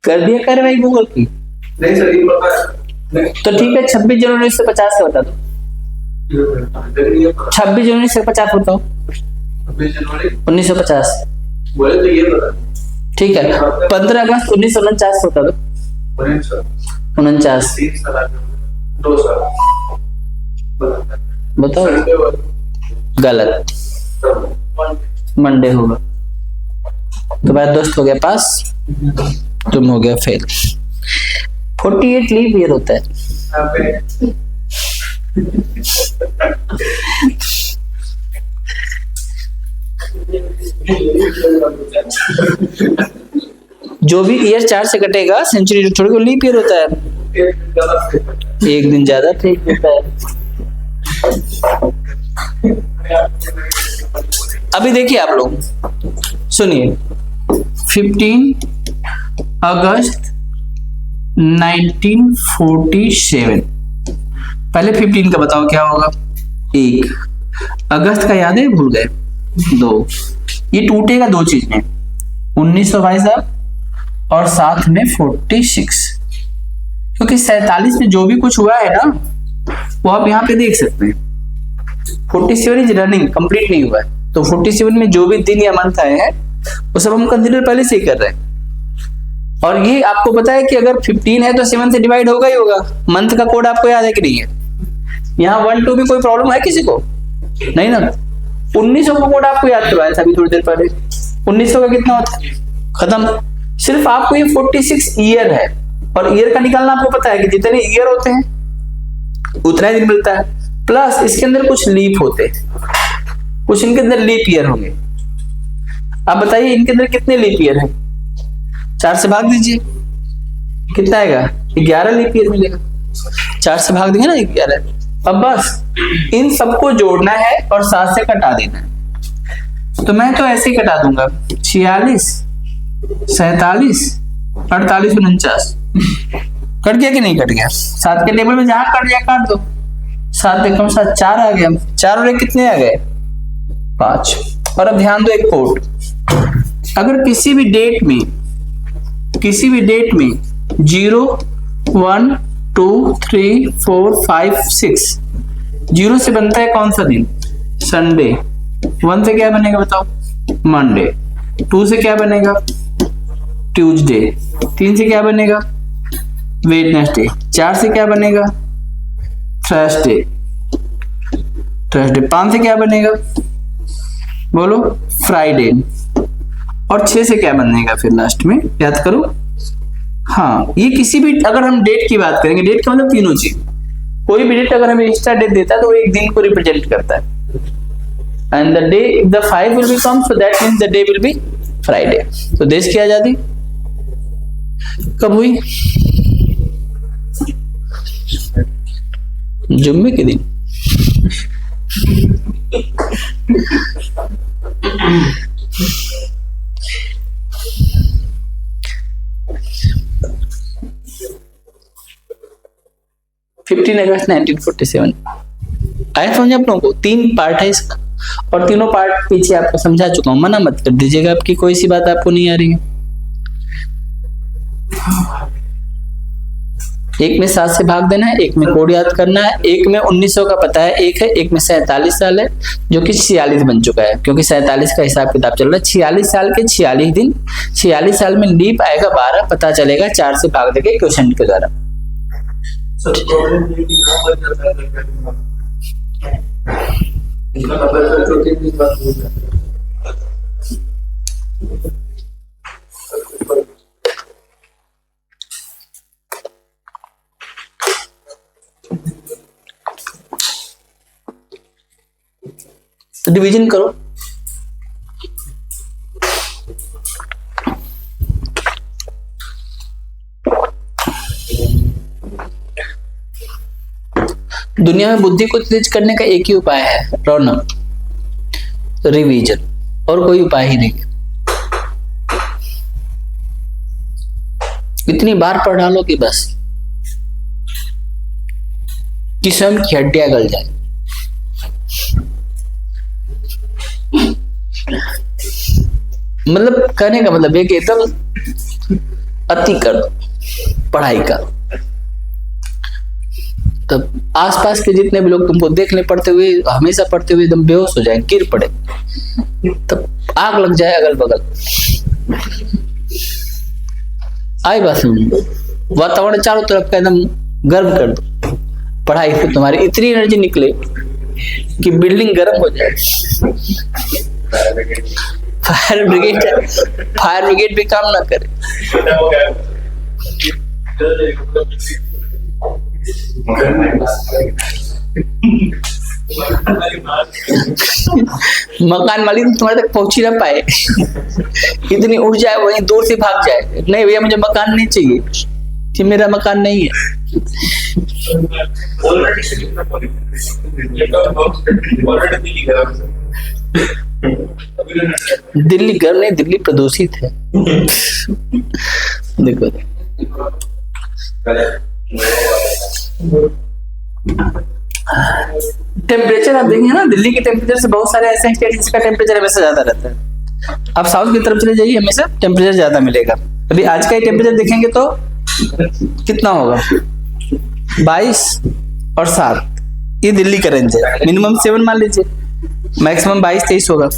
कर दिया कार्रवाई गूगल की? नहीं सर, ये पता है। तो ठीक है, 26 जनवरी 1950 से बता दो। 26 जनवरी 1950 बताओ। 1950 बोले तो ये पता। ठीक है। 15 अगस्त 1949 से बता दो। 49। 3 साल आगे, 2 साल बताओ। गलत, मंडे होगा। तो मेरा दोस्त हो गया पास, तुम हो गया फेल। 48 लीव ईयर होता है। जो भी ईयर 4 से कटेगा सेंचुरी थोड़ी को लीप ईयर होता है। एक दिन ज्यादा ठीक होता है। अभी देखिए आप लोग सुनिए, 15 अगस्त 1947, पहले 15 का बताओ क्या होगा? 1 अगस्त का याद है, भूल गए? 2, ये टूटेगा 2 चीज में, 1900 भाई साहब और साथ में 46, क्योंकि 47 में जो भी कुछ हुआ है ना वो आप यहाँ पे देख सकते हैं। 47 इज रनिंग, कंप्लीट नहीं हुआ है, तो 47 में जो भी दिन या मंथ आए हैं वो सब हम कंसीडर पहले से ही कर रहे हैं। और ये आपको पता है कि अगर 15 है तो 7 से डिवाइड होगा ही होगा। मंथ का कोड आपको याद है कि नहीं है? यहाँ 1 2 भी कोई प्रॉब्लम है किसी को? नहीं ना। 1900 का कोड आपको याद करवाया था अभी थोड़ी देर पहले। 1900 का कितना होता है? खत्म। सिर्फ आपको ये 46 ईयर है, और ईयर का निकालना आपको पता है कि जितने ईयर होते हैं उतना ही दिन मिलता है, प्लस इसके अंदर कुछ लीप होते हैं, कुछ इनके अंदर लीप ईयर होंगे। आप बताइए इनके अंदर कितने लीप ईयर है? 4 से भाग दीजिए, कितना आएगा? 11 लीप ईयर मिलेगा। 4 से भाग देंगे ना 11। अब बस इन सबको जोड़ना है और 7 से कटा देना है। तो मैं तो ऐसे ही कटा दूंगा, 46 47 48 49। कट गया कि नहीं कट गया? 7 के टेबल में जहां कट गया काट दो। 7 एकम 7 4 आ गया, 4 और 1 कितने आ गए? 5। और अब ध्यान दो एक कोड, अगर किसी भी डेट में 0 1 2 3 4 5 6 0 से बनता है कौन सा दिन? संडे। 1 से क्या बनेगा बताओ? मंडे। 2 से क्या बनेगा? ट्यूसडे। 3 से क्या बनेगा? वेडनेसडे। 4 से क्या बनेगा? थर्सडे। 5 से क्या बनेगा? बोलो, फ्राइडे। और 6 से क्या बनेगा फिर लास्ट में? याद करो। हाँ, ये किसी भी, अगर हम डेट की बात करेंगे, डेट का मतलब तीनों चीज, कोई भी डेट अगर हमें एक्स्ट्रा डेट देता है तो वो एक दिन को रिप्रेजेंट करता है। And the day the 5 will be come, so that means the day will be Friday. तो देश की आजादी कब हुई? जुम्मे के दिन। फिफ्टीन अगस्त 1947 आया समझ आप लोगों को? 3 पार्ट है इसका, और तीनों पार्ट पीछे आपको समझा चुका हूं। मना मत कर दीजिएगा आपकी कोई सी बात आपको नहीं आ रही है। एक में 7 से भाग देना है, एक में कोड याद करना है, एक में 1900 का पता है, एक में 47 साल है जो कि 46 बन चुका है, क्योंकि 47 का हिसाब किताब चल रहा है। 46 साल के 46 दिन, 46 साल में लीप आएगा 12, पता चलेगा 4 से भाग देंगे क्वेश्चन के द्वारा। डिवीजन करो। दुनिया में बुद्धि को तेज करने का एक ही उपाय है, रौनक, रिवीजन, और कोई उपाय ही नहीं। इतनी बार पढ़ डालो कि बस कि स्वयं की हड्डियां गल जाए। मतलब कहने का मतलब है कि एकदम अति कर दो पढ़ाई का, तब आसपास के जितने भी लोग तुमको देख ले पढ़ते हुए, हमेशा पढ़ते हुए एकदम बेहोश हो जाए, गिर पड़े, तब आग लग जाए अगल बगल। आई बात समझ? वातावरण चारों तरफ का एकदम गर्म कर दो पढ़ाई से, तुम्हारी इतनी एनर्जी निकले कि बिल्डिंग गर्म हो जाए। फायर ब्रिगेड भी काम ना करे। मकान मालिक तुम्हारे तक पहुंच ही ना पाए, इतनी उड़ जाए, वहीं दूर से भाग जाए, नहीं भैया मुझे मकान नहीं चाहिए, कि मेरा मकान नहीं है। दिल्ली गर्म नहीं, दिल्ली प्रदूषित है। देखो टेम्परेचर आप देखेंगे ना, दिल्ली के टेम्परेचर से बहुत सारे ऐसे स्टेट जिसका टेम्परेचर हमेशा ज्यादा रहता है। आप साउथ की तरफ चले जाइए, हमेशा टेम्परेचर ज्यादा मिलेगा। अभी आज का ही टेम्परेचर देखेंगे तो कितना होगा, 22 और 7, ये दिल्ली का रेंज है। मिनिमम 7 मान लीजिए, मैक्सिमम 22-23 होगा,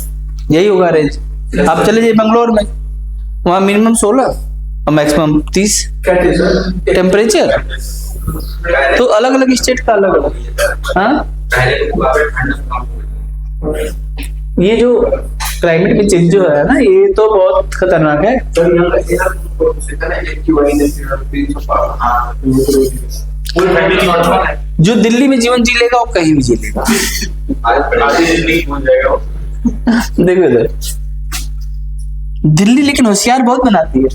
यही होगा रेंज। आप चले जाइए बेंगलोर में, वहाँ मिनिमम 16 और मैक्सिमम 30 टेम्परेचर। तो अलग अलग स्टेट का अलग अलग। हाँ, ये जो क्लाइमेट में चेंज जो है ना, ये तो बहुत खतरनाक है। जो दिल्ली में जीवन जी लेगा वो कहीं भी जी लेगा। देखो इधर दिल्ली लेकिन होशियार बहुत बनाती है,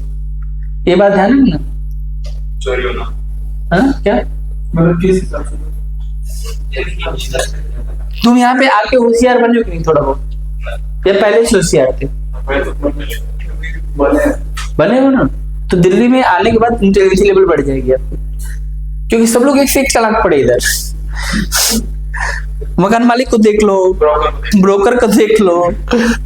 ये बात ध्यान है ना। चोरी होना, हाँ क्या मतलब किस हिसाब से? तुम यहाँ पे आके होशियार बने हो कि नहीं थोड़ा बहुत, या पहले से होशियार थे? बने हो ना, तो दिल्ली में आने के बाद इंटेलिजेंस लेवल बढ़ जाएगी आपकी, क्योंकि सब लोग एक से एक चालाक पड़े इधर। मकान मालिक को देख लो, ब्रोकर को देख लो,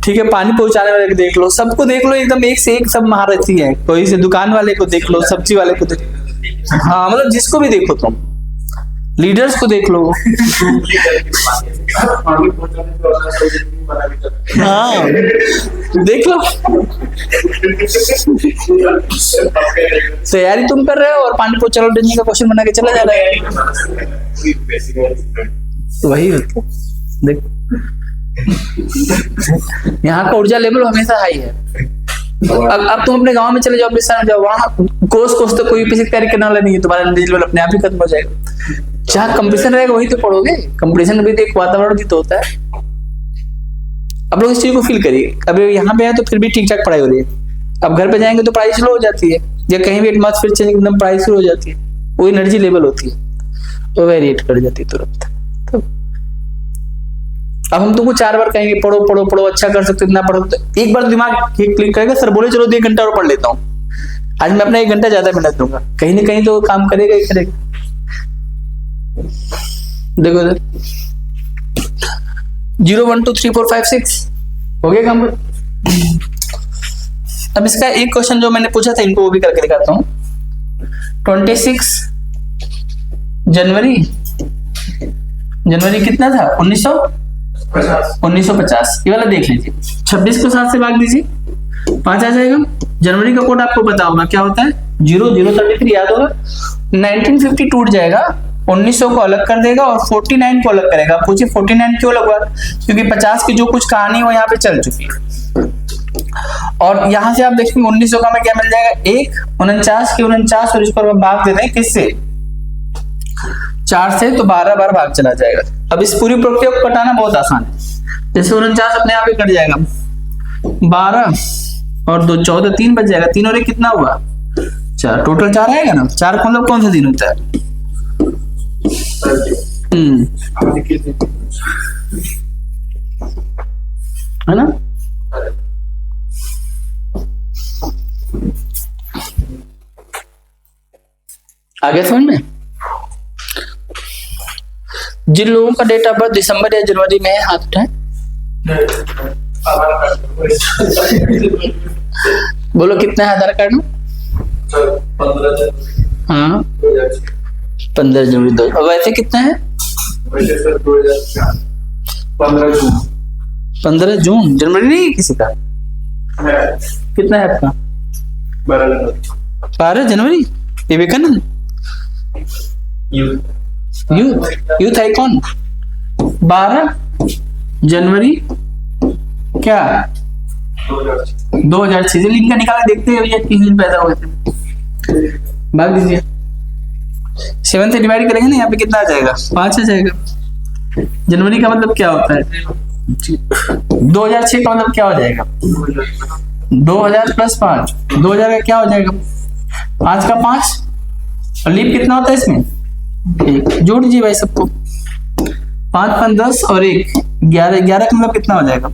ठीक है, पानी पहुंचाने वाले को देख लो, सबको देख लो, एकदम एक से एक सब महारथी है। कोई से दुकान वाले को देख लो, सब्जी वाले को देख लो, हाँ मतलब जिसको भी देखो तुम, लीडर्स को देख लो। हाँ देख लो, तैयारी तुम कर रहे हो और पानी को चलो डंजी का क्वेश्चन बना के चला जा रहा है। वही होता देख, यहाँ का ऊर्जा लेवल हमेशा हाई है। अब तुम अपने गांव में चले जाओ, बिस्तार में जाओ, वहां कोस तो कोई यूपीएससी तैयारी करने वाला नहीं है, तुम्हारा एनर्जी लेवल अपने आप ही खत्म हो जाएगा। जहाँ कंपटीशन रहेगा वही तो पढ़ोगे, कंपटीशन भी तो एक वातावरण भी तो होता है। अब लोग इस चीज को फील करिए। अब यहाँ पे है तो फिर भी ठीक ठाक पढ़ाई हो रही है, अब घर पे जाएंगे तो पढ़ाई स्लो हो जाती है, या कहीं भी एटमॉस्फेयर चेंज एकदम पढ़ाई शुरू हो जाती है, वो एनर्जी लेवल होती है वो वेरिएट कर जाती है तुरंत। तो अब हम तुमको 4 बार कहेंगे पढ़ो पढ़ो पढ़ो, अच्छा कर सकते हो, इतना पढ़ो, तो एक बार दिमाग क्लिक करेगा, सर बोले चलो 1 घंटा और पढ़ लेता हूँ, आज मैं अपना 1 घंटा ज्यादा मेहनत दूंगा, कहीं ना कहीं तो काम करेगा ही करेगा। देखो इधर 0 1 2 3 4 5 6 हो गया काम। अब इसका एक क्वेश्चन जो मैंने पूछा था, इनको वो भी करके दिखाता हूँ। 26 जनवरी कितना था? 1950। ये वाला देख लीजिए, 26 को 7 से भाग दीजिए, 5 आ जाएगा। जनवरी का कोड आपको पता होगा क्या होता है, 0033 याद होगा। 1950 टूट जाएगा, 1900 को अलग कर देगा और 49 को अलग करेगा। पूछिए 49 क्यों अलग हुआ? क्योंकि 50 की जो कुछ कहानी वो यहाँ पे चल चुकी है। और यहाँ से आप देखेंगे 1900 का हमें क्या मिल जाएगा, 1 49 के 49, और इसको भाग देते हैं किससे, 4 से, तो 12 बार भाग चला जाएगा। अब इस पूरी प्रक्रिया को कटाना बहुत आसान है। जैसे 49 अपने आप ही कट जाएगा, 12 और 2 14, 3 बच जाएगा, 3 और 1 कितना हुआ, 4, टोटल 4 आएगा ना। 4 का मतलब कौन सा दिन होता है? है ना। आगे समझ में, जिन लोगों का डेट ऑफ बर्थ दिसंबर या जनवरी में है हाथ उठाएं। बोलो कितना है आधार कार्ड में? 15। हाँ 15 जनवरी 2। और वैसे कितना है? 15 जून। जनवरी नहीं किसी का? कितना है आपका? 12 जनवरी। Vivekananda youth icon. 12 जनवरी क्या 2006। लिंक का निकाल देखते हैं भैया किस दिन पैदा हुए थे। भाग दीजिए, 7 से डिवाइड करेंगे ना, यहाँ पे कितना आ जाएगा, 5 आ जाएगा। जनवरी का मतलब क्या होता है, 2006 का मतलब क्या हो जाएगा, 2000 प्लस 5, 2000 का क्या हो जाएगा, 5 का 5, और लीप कितना होता है इसमें, 1। जोड़ दीजिए भाई सबको, 5 5 10 और 1 11, 11 का मतलब कितना हो जाएगा,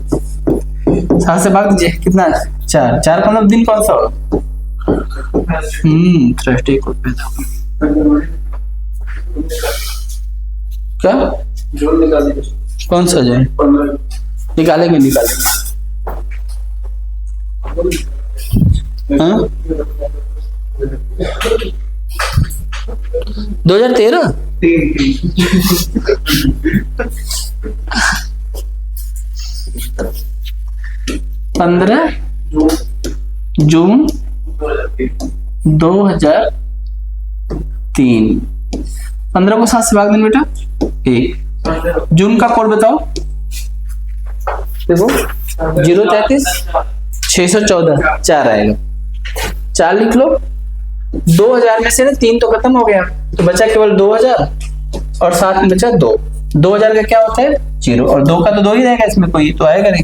7 से भाग दीजिए, कितना? 4। 4 का मतलब दिन कौन सा होगा? थर्सडे को पैदा हुआ। क्या जोड़ निकाल दीजिए। कौन सा जो है? 15 निकालेंगे। हाँ 2013। 15 जून 2003। 15 को 7 से भाग देना बेटा 1। जून का कोड बताओ। देखो 033 614 4 आएगा। 4 लिख लो। 2000 में से ना 3 तो खत्म हो गया, तो बचा केवल 2000 और 7 में बचा 2। 2000 का क्या होता है? 0, और 2 का तो 2 ही रहेगा, इसमें कोई तो आएगा नहीं।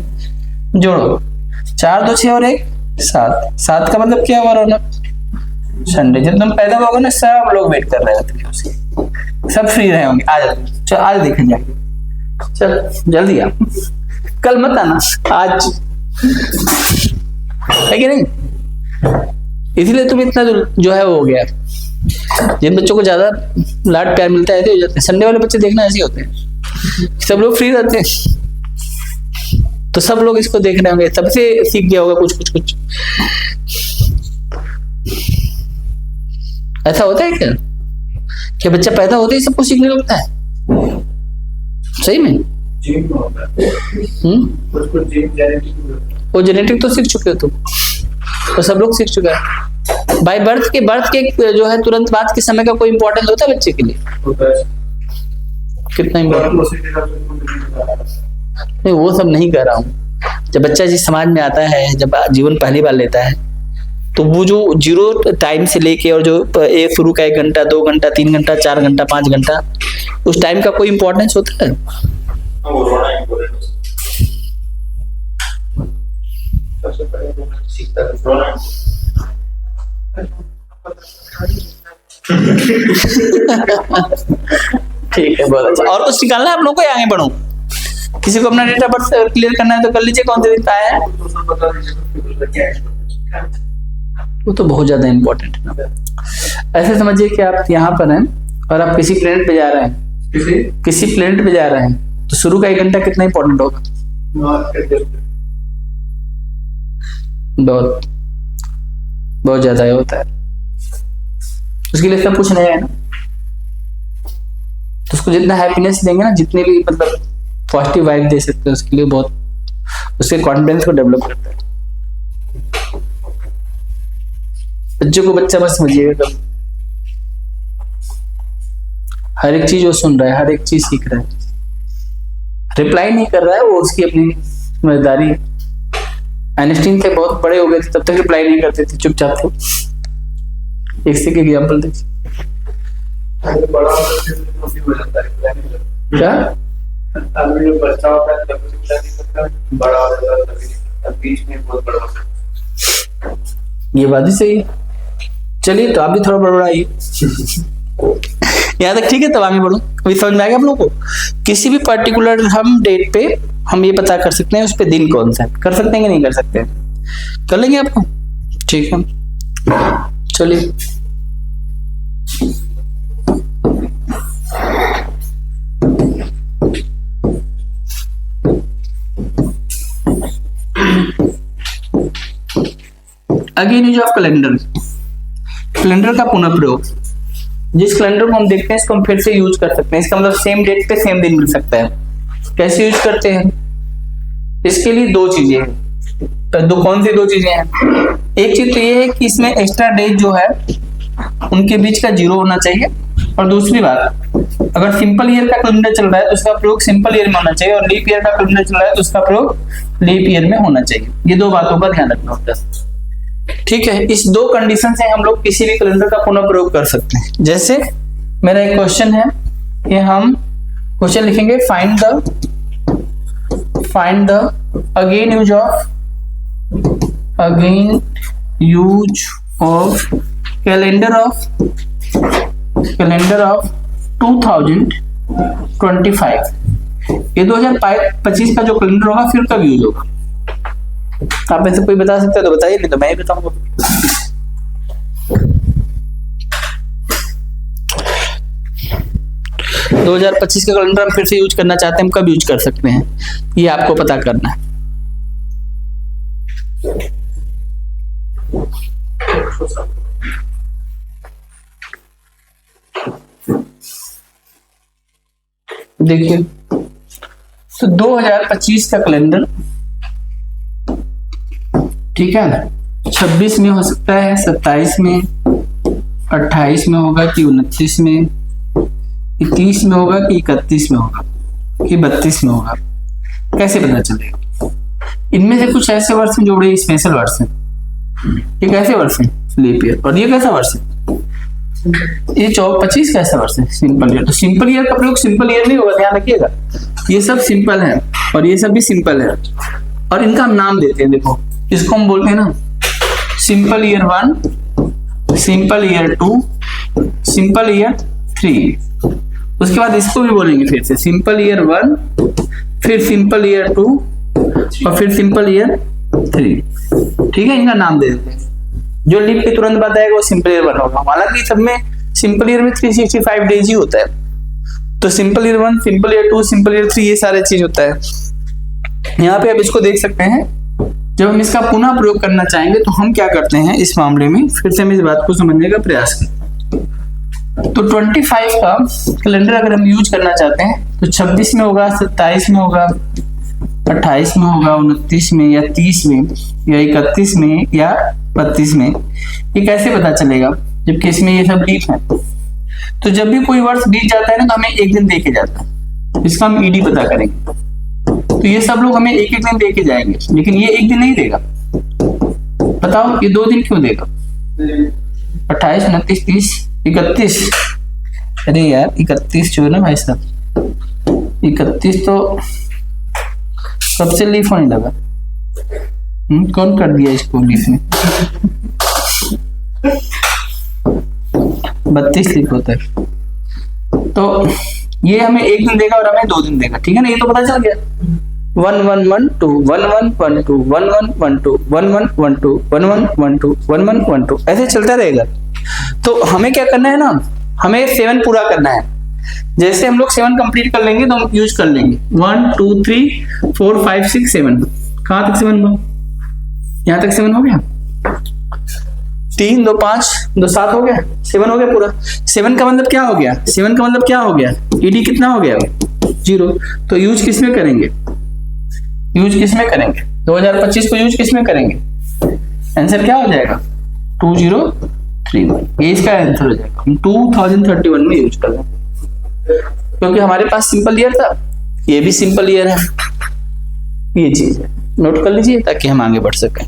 जोड़ो 4 2 6 और 1 7। 7 का मतलब क्या हुआ रौनक? संडे। जब तुम पैदा होगा ना सब लोग वेट कर रहे होते हैं उसकी, सब फ्री रहे होंगे। आ जाते, चल आज देखें जाके। चल जल्दी आ, कल मत आना, आज है कि नहीं? इसीलिए तुम इतना जो है वो हो गया। जिन बच्चों को ज्यादा लाड प्यार मिलता है ऐसे हो जाते हैं। संडे वाले बच्चे देखना ऐसे होते हैं, सब लोग फ्री रहते हैं, तो सब लोग इसको देख रहे होंगे, तब से सीख गया होगा कुछ। ऐसा होता है क्या कि बच्चा पैदा होते ही सब कुछ सीखने लगता है? सही में? जीन होता है। कुछ जीन जेनेटिक होता है। वो जेनेटिक तो सीख चुके हो तुम, तो सब लोग सीख चुका है। बाय बर्थ के जो है तुरंत बाद के समय का कोई इंपॉर्टेंस होता है बच्चे के लिए? होता है। कितना इंपॉर्टेंट? नहीं वो सब नहीं कह रहा हूँ। जब बच्चा जिस समाज में आता है, जब जीवन पहली बार लेता है, तो वो जो 0 टाइम से लेके और जो एक शुरू का 1 घंटा 2 घंटा 3 घंटा 4 घंटा 5 घंटा, उस टाइम का कोई इंपॉर्टेंस होता है? वो रोना इंपॉर्टेंट है। सबसे पहले तो सीखता है रोना। ठीक है, बहुत अच्छा। और कुछ निकालना है आप लोगों को या आगे बढ़ो? किसी को अपना डेट ऑफ बर्थ क्लियर करना है तो कर लीजिए। कौन से दिन आया है? वो तो बहुत ज्यादा इंपॉर्टेंट है ना। ऐसे समझिए कि आप यहाँ पर हैं और आप किसी प्लेनेट पे जा रहे हैं, किसी प्लेनेट पे जा रहे हैं, तो शुरू का 1 घंटा कितना इंपॉर्टेंट होगा? बहुत ज्यादा होता है। उसके लिए सब कुछ नया है ना, तो उसको जितना हैप्पीनेस देंगे ना, जितने भी मतलब पॉजिटिव वाइब दे सकते हैं, उसके लिए बहुत, उसके कॉन्फिडेंस को डेवलप करता है। बच्चों को बच्चा बस समझिएगा, कब हर एक चीज वो सुन रहा है, हर एक चीज सीख रहा है, रिप्लाई नहीं कर रहा है, वो उसकी अपनी समझदारी है। आइंस्टीन थे, बहुत बड़े हो गए थे, तब तक रिप्लाई नहीं करते थे, चुपचाप थे। एक से एग्जाम्पल देखिए। क्या आदमी जो बच्चा होता है तब रिप्लाई नहीं करता, बड़ा हो जाता है तभी नहीं करता, बीच में बहुत बड़ा होता है। ये बात ही सही। चलिए तो आप भी थोड़ा बड़बड़ाइए। यहाँ तक ठीक है, तब आगे बढ़ो। अभी समझ में आ गया आप लोगों को? किसी भी पर्टिकुलर हम डेट पे हम ये पता कर सकते हैं उस पे दिन कौन सा है। कर सकते हैं कि नहीं कर सकते? कर लेंगे आपको? ठीक है, चलिए। Again use of calendar. Calendar का पुनः प्रयोग। जिस कैलेंडर को हम देखते हैं इसको हम फिर से यूज कर सकते हैं। इसका मतलब सेम डेट पे सेम दिन मिल सकता है। कैसे यूज करते हैं? इसके लिए 2 चीजें हैं। तो कौन सी 2 चीजें हैं? एक चीज तो ये है कि इसमें एक्स्ट्रा डेज जो है उनके बीच का 0 होना चाहिए, और दूसरी बात, अगर सिंपल ईयर का कैलेंडर चल रहा है तो उसका प्रयोग सिंपल ईयर में होना चाहिए, और लीप ईयर का कैलेंडर चल रहा है तो उसका प्रयोग लीप ईयर में होना चाहिए। ये 2 बातों का ध्यान रखना होता है। ठीक है, इस 2 कंडीशन से हम लोग किसी भी कैलेंडर का पुनः प्रयोग कर सकते हैं। जैसे मेरा एक क्वेश्चन है कि हम क्वेश्चन लिखेंगे, find the again use of calendar of 2025। ये 2025 का जो कैलेंडर होगा फिर कब यूज होगा? आप में से कोई बता सकता है तो बताइए, नहीं तो मैं ही बताऊंगा। दो 2025 का कैलेंडर हम फिर से यूज करना चाहते हैं, हम कब यूज कर सकते हैं ये आपको पता करना है। देखिए, तो 2025 का कैलेंडर, ठीक है, 26 में हो सकता है, 27 में, 28 में होगा कि 29 में, कि 30 में होगा कि 31 में होगा कि 32 में होगा, कैसे पता चलेगा? इनमें से कुछ ऐसे वर्ष हैं जो बड़े स्पेशल वर्ष हैं। ये कैसे वर्ष हैं? Leap year. और ये कैसा वर्ष है? ये 25 कैसा वर्ष है? Simple year. तो सिंपल ईयर का प्रयोग सिंपल ईयर नहीं होगा, ध्यान रखिएगा। ये सब सिंपल है और ये सब भी सिंपल है, और इनका हम नाम देते हैं। देखो, इसको हम बोलते हैं ना simple year 1, simple year 2, simple year 3। उसके बाद इसको भी बोलेंगे फिर से सिंपल ईयर 1, फिर सिंपल ईयर 2 और फिर सिंपल ईयर 3। ठीक है, इनका नाम दे देते हैं। जो लीप के तुरंत बाद आएगा वो सिंपल ईयर 1 होगा। हालांकि सब में सिंपल ईयर में 365 डेज ही होता है, तो simple year 1, simple year 2, simple year 3 ये सारे चीज होता है। यहाँ पे आप इसको देख सकते हैं। जब हम इसका पुनः प्रयोग करना चाहेंगे तो हम क्या करते हैं इस मामले में, फिर से हम इस बात को समझने का प्रयास करते हैं। तो 25 का कैलेंडर अगर हम यूज करना चाहते हैं तो 26 में होगा, 27 में होगा, 28 में होगा, 29 में या 30 में या 31 में या 32 में। ये कैसे पता चलेगा जबकि इसमें ये सब लीप है? तो जब भी कोई वर्ष बीत जाता है ना तो हमें एक दिन देके जाता है, इसका हम ईडी पता करेंगे। तो ये सब लोग हमें एक एक दिन देके जाएंगे, लेकिन ये एक दिन नहीं देगा। बताओ ये 2 दिन क्यों देगा? 28, 29, 30, 31। अरे यार 31 जो है ना भाई साहब, 31 तो कब से लीफ होने लगा? कौन कर दिया इसको लीफ में? 32 लीफ होता है। तो ये हमें एक दिन देगा और हमें 2 दिन देगा, ठीक है ना? ये तो पता चल गया। 1 1 1 2 1 1 1 2 1 1 1 2 1 1 1 2 1 1 1 2 1 1 1 2 ऐसे चलता रहेगा। तो हमें क्या करना है ना, हमें 7 पूरा करना है। जैसे हम लोग 7 कंप्लीट कर लेंगे तो हम यूज कर लेंगे 1 2 3 4 5 6 7। कहाँ तक 7 हुआ? यहाँ तक 7 हो गया। 3 2 5 2 7 हो गया, 7 हो गया पूरा। 7 का मतलब क्या हो गया? 7 का मतलब क्या हो गया? ईडी कितना हो गया? 0। तो यूज किस में करेंगे? यूज किस में करेंगे? 2025 को यूज किस में करेंगे? आंसर क्या हो जाएगा? 2031। ये इसका आंसर हो जाएगा। हम 2031 में यूज कर रहे हैं क्योंकि हमारे पास सिंपल ईयर था, ये भी सिंपल ईयर है। ये चीज है, नोट कर लीजिए ताकि हम आगे बढ़ सकें।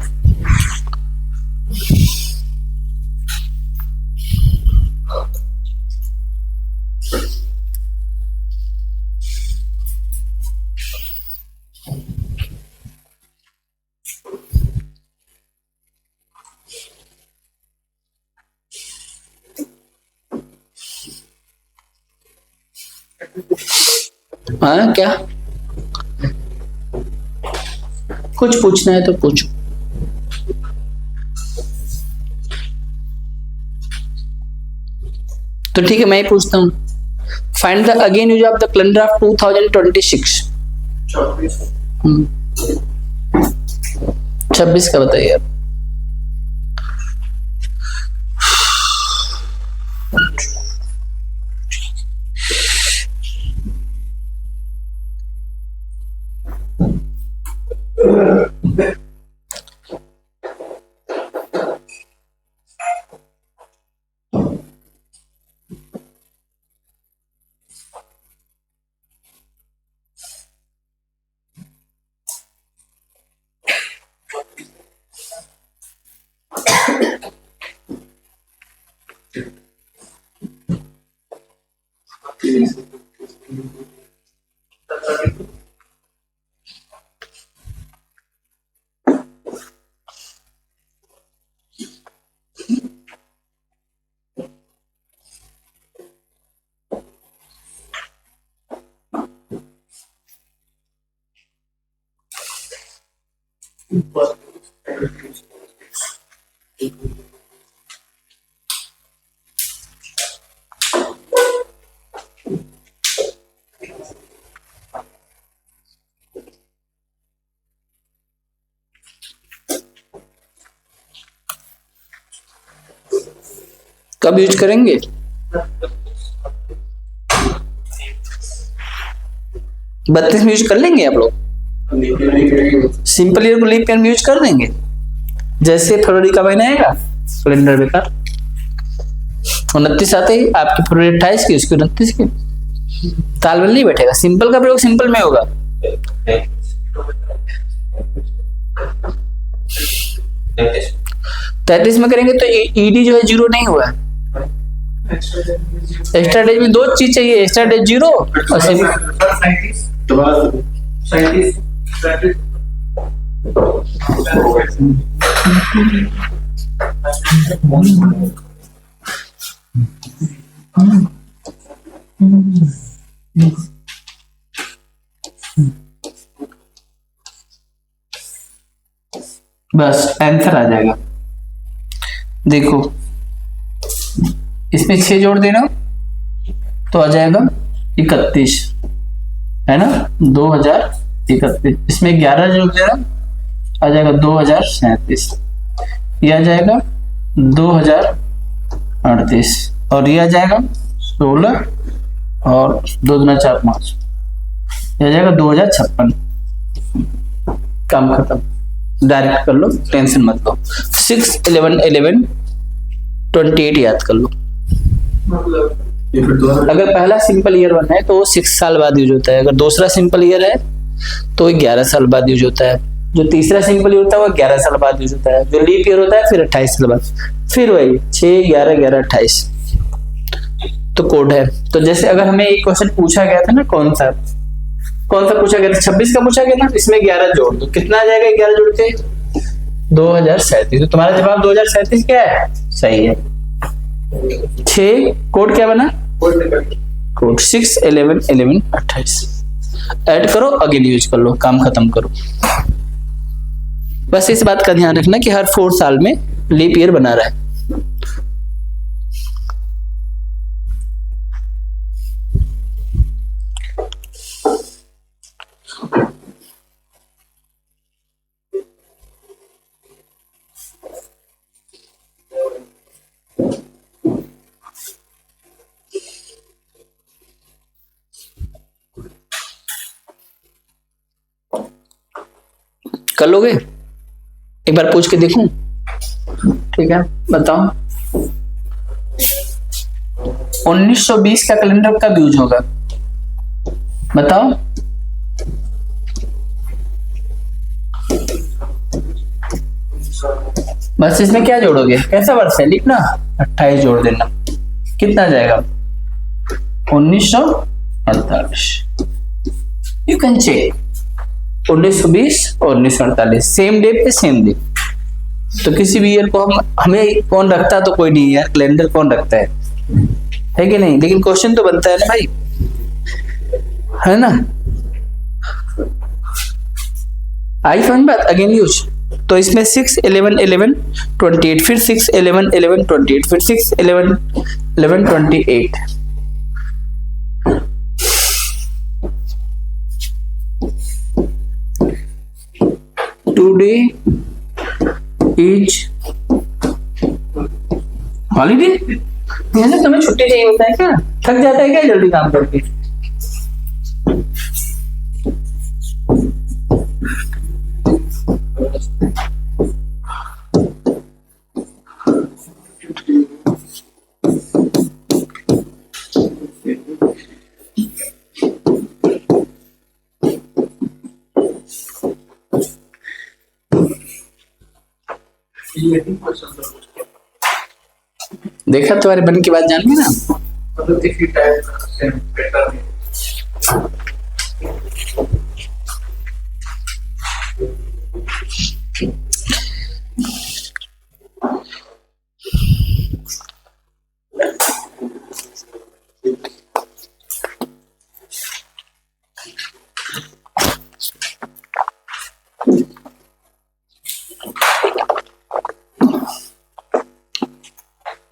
हाँ, क्या कुछ पूछना है तो पूछो। तो ठीक है, मैं ही पूछता हूँ। Find the again use of the calendar of 2026। 26 का बताइए आप। कब यूज करेंगे? बत्तीस में यूज कर लेंगे आप लोग? सिंपल ईयर को लीप ईयर में यूज कर देंगे। जैसे फरवरी का महीना आएगा कैलेंडर बेकार, 29 आते ही आपकी फरवरी 28 की, उसकी 29 की, तालमेल नहीं बैठेगा। सिंपल का प्रयोग सिंपल में होगा। 33 में करेंगे तो ईडी जो है जीरो नहीं हुआ है। एक्स्ट्रा डेज में दो चीज चाहिए, एक्स्ट्रा डेज जीरो और बस आंसर आ जाएगा। देखो इसमें 6 जोड़ देना तो आ जाएगा 31, है ना, 2031। इसमें 11 जोड़ देना आ जाएगा 2037, ये आ जाएगा 2038 और ये आ जाएगा 16 और 2 दूना 4 5, ये आ जाएगा 2056। काम खत्म, डायरेक्ट कर लो, टेंशन मत लो। 6 11 11 28 याद कर लो। अगर पहला सिंपल ईयर वन है तो वो 6 साल बाद यूज होता है, अगर दूसरा सिंपल ईयर है तो 11 साल बाद यूज होता है, जो तीसरा सिंपल ईयर होता है वो 11 साल बाद यूज होता है, जो लीप ईयर होता है फिर 28 साल बाद, फिर वही 6 11 11 28 तो कोड है। तो जैसे अगर हमें एक क्वेश्चन पूछा गया था ना, कौन सा पूछा गया था, 26 का पूछा गया ना, इसमें 11 जोड़ दो, कितना आ जाएगा 11 जोड़ के 2037। तो तुम्हारा जवाब 2037 क्या है? सही है। 6 कोड क्या बना? कोड 6 11 11 28 ऐड करो, अगेन यूज कर लो, काम खत्म करो। बस इस बात का ध्यान रखना कि हर 4 साल में लीप ईयर बना रहा है। कर लोगे? एक बार पूछ के देखूं? ठीक है, बताओ 1920 का कैलेंडर कब यूज होगा? बताओ। बस इसमें क्या जोड़ोगे, कैसा वर्ष है लिखना, 28 जोड़ देना, कितना आ जाएगा 1948। यू कैन चेक 1920 और 1948 सेम डे पे सेम डे। तो किसी भी ईयर को हमें कौन रखता तो कोई नहीं है, कैलेंडर कौन रखता है कि नहीं, लेकिन क्वेश्चन तो बनता है ना भाई, है ना। आई समझ बात, अगेन यूज। तो इसमें 6 11 11 28, फिर 6 11 11 28, फिर 6 11 11 28। Today is holiday. तुम्हें छुट्टी चाहिए होता है क्या? थक जाता है क्या जल्दी काम करके? देखा, तुम्हारे मन की बात जान गई ना।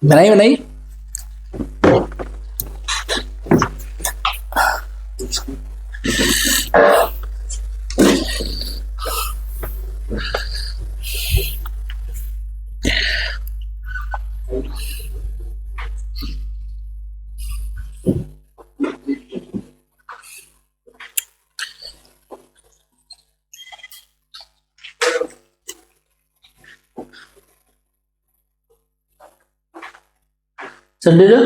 बनाई बनाई। संडे जो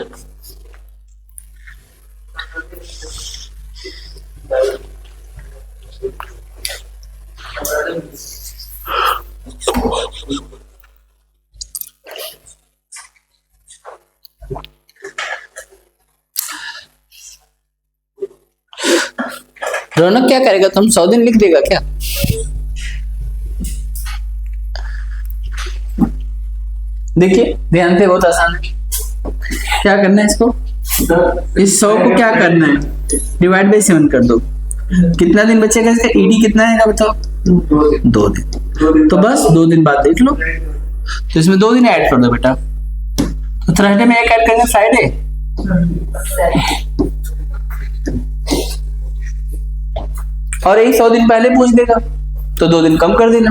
रौनक क्या करेगा? तुम 100 दिन लिख देगा क्या? देखिए ध्यान से, बहुत आसान है। क्या करना है इसको? इस 100 को क्या करना है? डिवाइड बाई 7 कर दो। कितना दिन बचेगा इसका? ईडी कितना है बताओ? 2 दिन। तो बस 2 दिन बाद देख लो। तो इसमें 2 दिन ऐड कर दो बेटा। तो थर्सडे में एक ऐड करेंगे, फ्राइडे। और यही 100 दिन पहले पूछ देगा तो 2 दिन कम कर देना।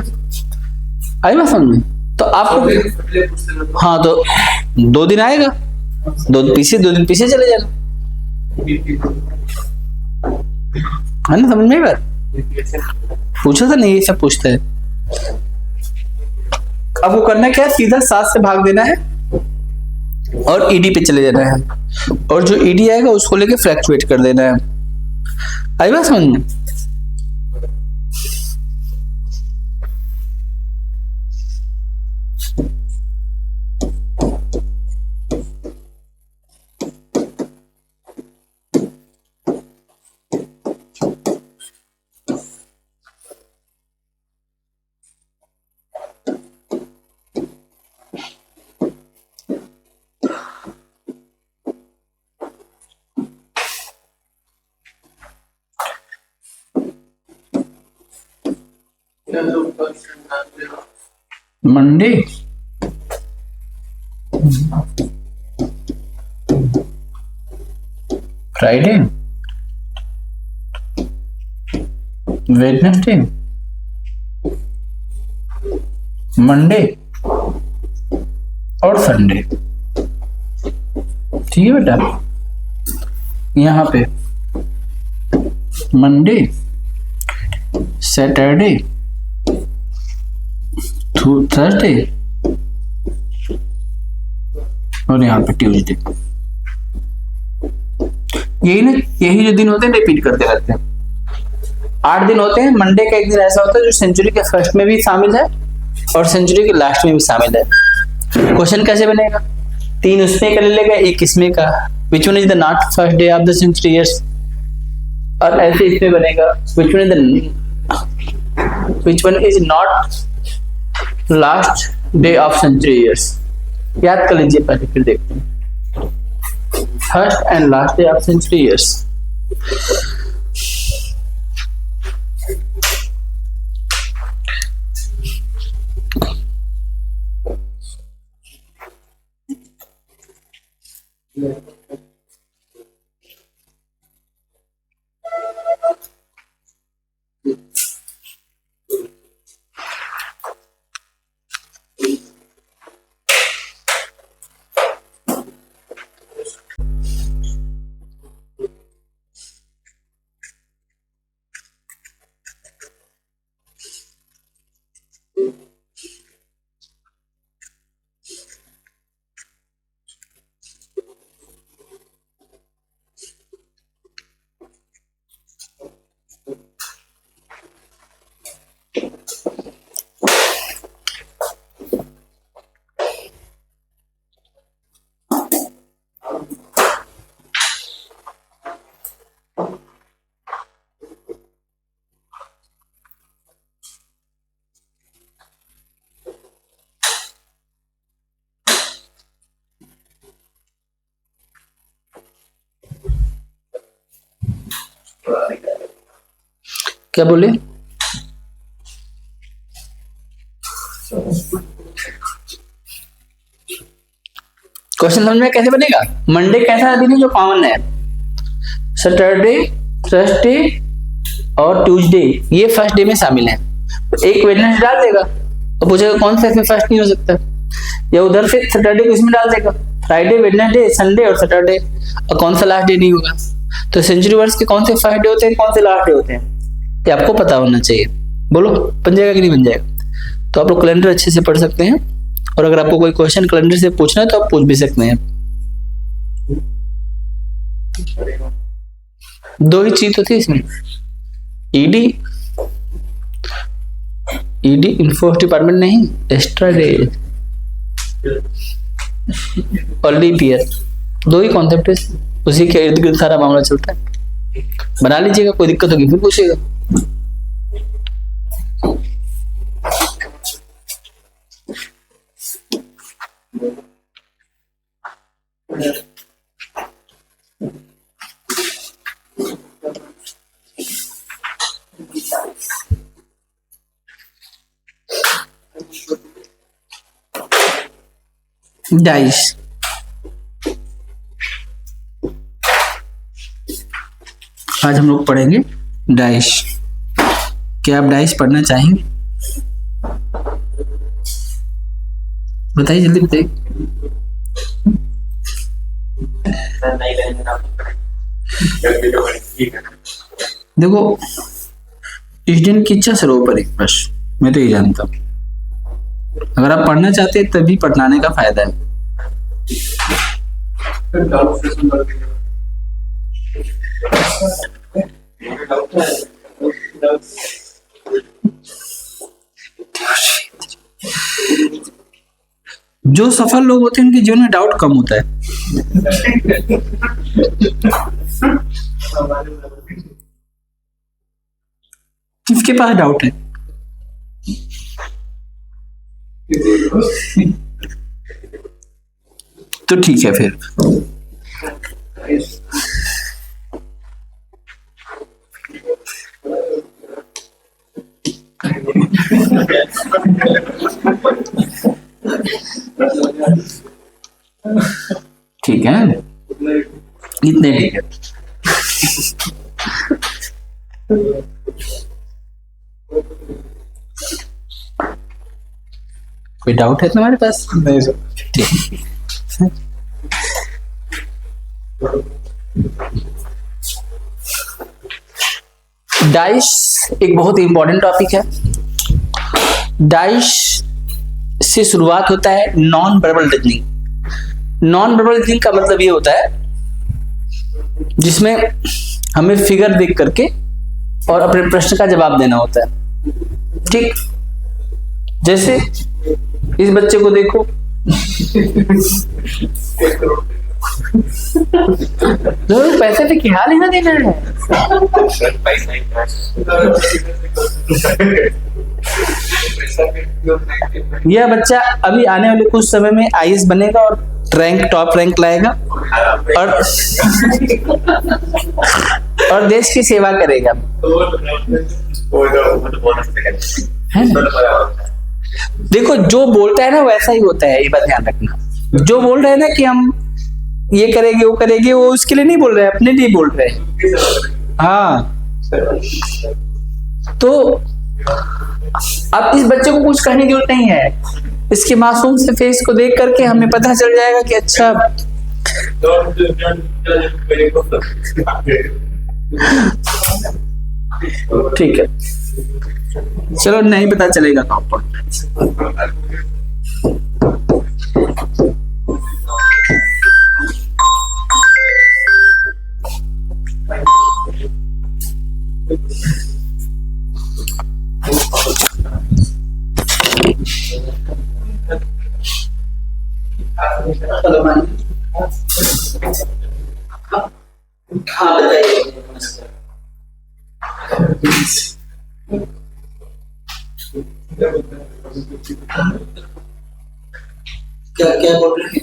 आई बात समझ में? तो आपको हाँ, तो 2 दिन आएगा, 2 दिन पीछे चले जाना, है ना? समझ में बात? पूछा था नहीं, ये सब पूछता है। अब वो करना क्या है? सीधा 7 से भाग देना है और ईडी पे चले जाना है, और जो ईडी आएगा उसको लेके फ्लैक्चुएट कर देना है। आई बात समझ में? मंडे, फ्राइडे, वेडनेसडे, मंडे और संडे। ठीक है बेटा? यहाँ पे मंडे, सैटरडे, थर्सडे और यहाँ पे ट्यूसडे। यही जो दिन होते हैं रिपीट करते रहते हैं। 8 दिन होते हैं। मंडे का एक दिन ऐसा होता है जो सेंचुरी के फर्स्ट में भी शामिल है और सेंचुरी के लास्ट में भी शामिल है। क्वेश्चन कैसे बनेगा? 3 उसमें का ले लेगा, 1 इसमें का। Which one is the not first day of the century years? और ऐसे इसमें बनेगा, which one is not last day of century years? याद कर लीजिए पहले, फिर देखते हैं। First and last day of century years. क्या बोले? क्वेश्चन समझ में कैसे बनेगा? मंडे कैसा दिन है जो कॉमन है? सैटरडे, थर्सडे और ट्यूसडे ये फर्स्ट डे में शामिल है। तो एक वेडनेसडे डाल देगा और पूछेगा कौन सा इसमें फर्स्ट नहीं हो सकता, या उधर से सैटरडे को इसमें डाल देगा, फ्राइडे, वेडनेसडे, संडे और सैटरडे, और कौन सा लास्ट डे नहीं होगा। तो सेंचुरी वर्ड्स के कौन से फर्स्ट डे होते हैं, कौन से लास्ट डे होते हैं, ये आपको पता होना चाहिए। बोलो बन जाएगा कि नहीं बन जाएगा? तो आप लोग कैलेंडर अच्छे से पढ़ सकते हैं, और अगर आपको कोई क्वेश्चन कैलेंडर से पूछना है तो आप पूछ भी सकते हैं। दो ही चीज तो थी इसमें, ईडी, ईडी इन्फो डिपार्टमेंट नहीं, एक्स्ट्रा डे और लीप ईयर, दो ही कॉन्सेप्ट है, उसी के इर्द गिर्द सारा मामला चलता है। बना लीजिएगा, कोई दिक्कत होगी फिर पूछिएगा। डाइस, आज हम लोग पढ़ेंगे डाइस। क्या आप डाइस पढ़ना चाहेंगे? बताइए, जल्दी बताइए। देखो, स्टूडेंट की इच्छा सर्वोपरि है, बस मैं तो ये जानता हूँ। अगर आप पढ़ना चाहते हैं तभी पढ़ाने का फायदा है। जो सफल लोग होते हैं उनके जीवन में डाउट कम होता है। किसके पास डाउट है? तो ठीक है फिर। ठीक है, इतने ठीक है। कोई डाउट है तुम्हारे पास? नहीं सर। ठीक। डाइस एक बहुत ही इंपॉर्टेंट टॉपिक है। डाइस से शुरुआत होता है non verbal reasoning. Non verbal reasoning का मतलब ये होता है जिसमें हमें फिगर देख करके और अपने प्रश्न का जवाब देना होता है। ठीक, जैसे इस बच्चे को देखो, तो पैसे पे क्या लेना देना है? यह बच्चा अभी आने वाले कुछ समय में आईएएस बनेगा और टॉप रैंक लाएगा और देश की सेवा करेगा। देखो, जो बोलता है ना वैसा ही होता है, ये बात ध्यान रखना। जो बोल रहे हैं ना कि हम ये करेंगे वो करेंगे, वो उसके लिए नहीं बोल रहे, अपने लिए बोल रहे हैं। हाँ, तो अब इस बच्चे को कुछ कहने की जरूरत नहीं है। इसके मासूम से फेस को देख करके हमें पता चल जाएगा कि अच्छा, ठीक है, चलो नहीं पता चलेगा तो आपको। हाँ बताइए। क्या बोल रहे हैं?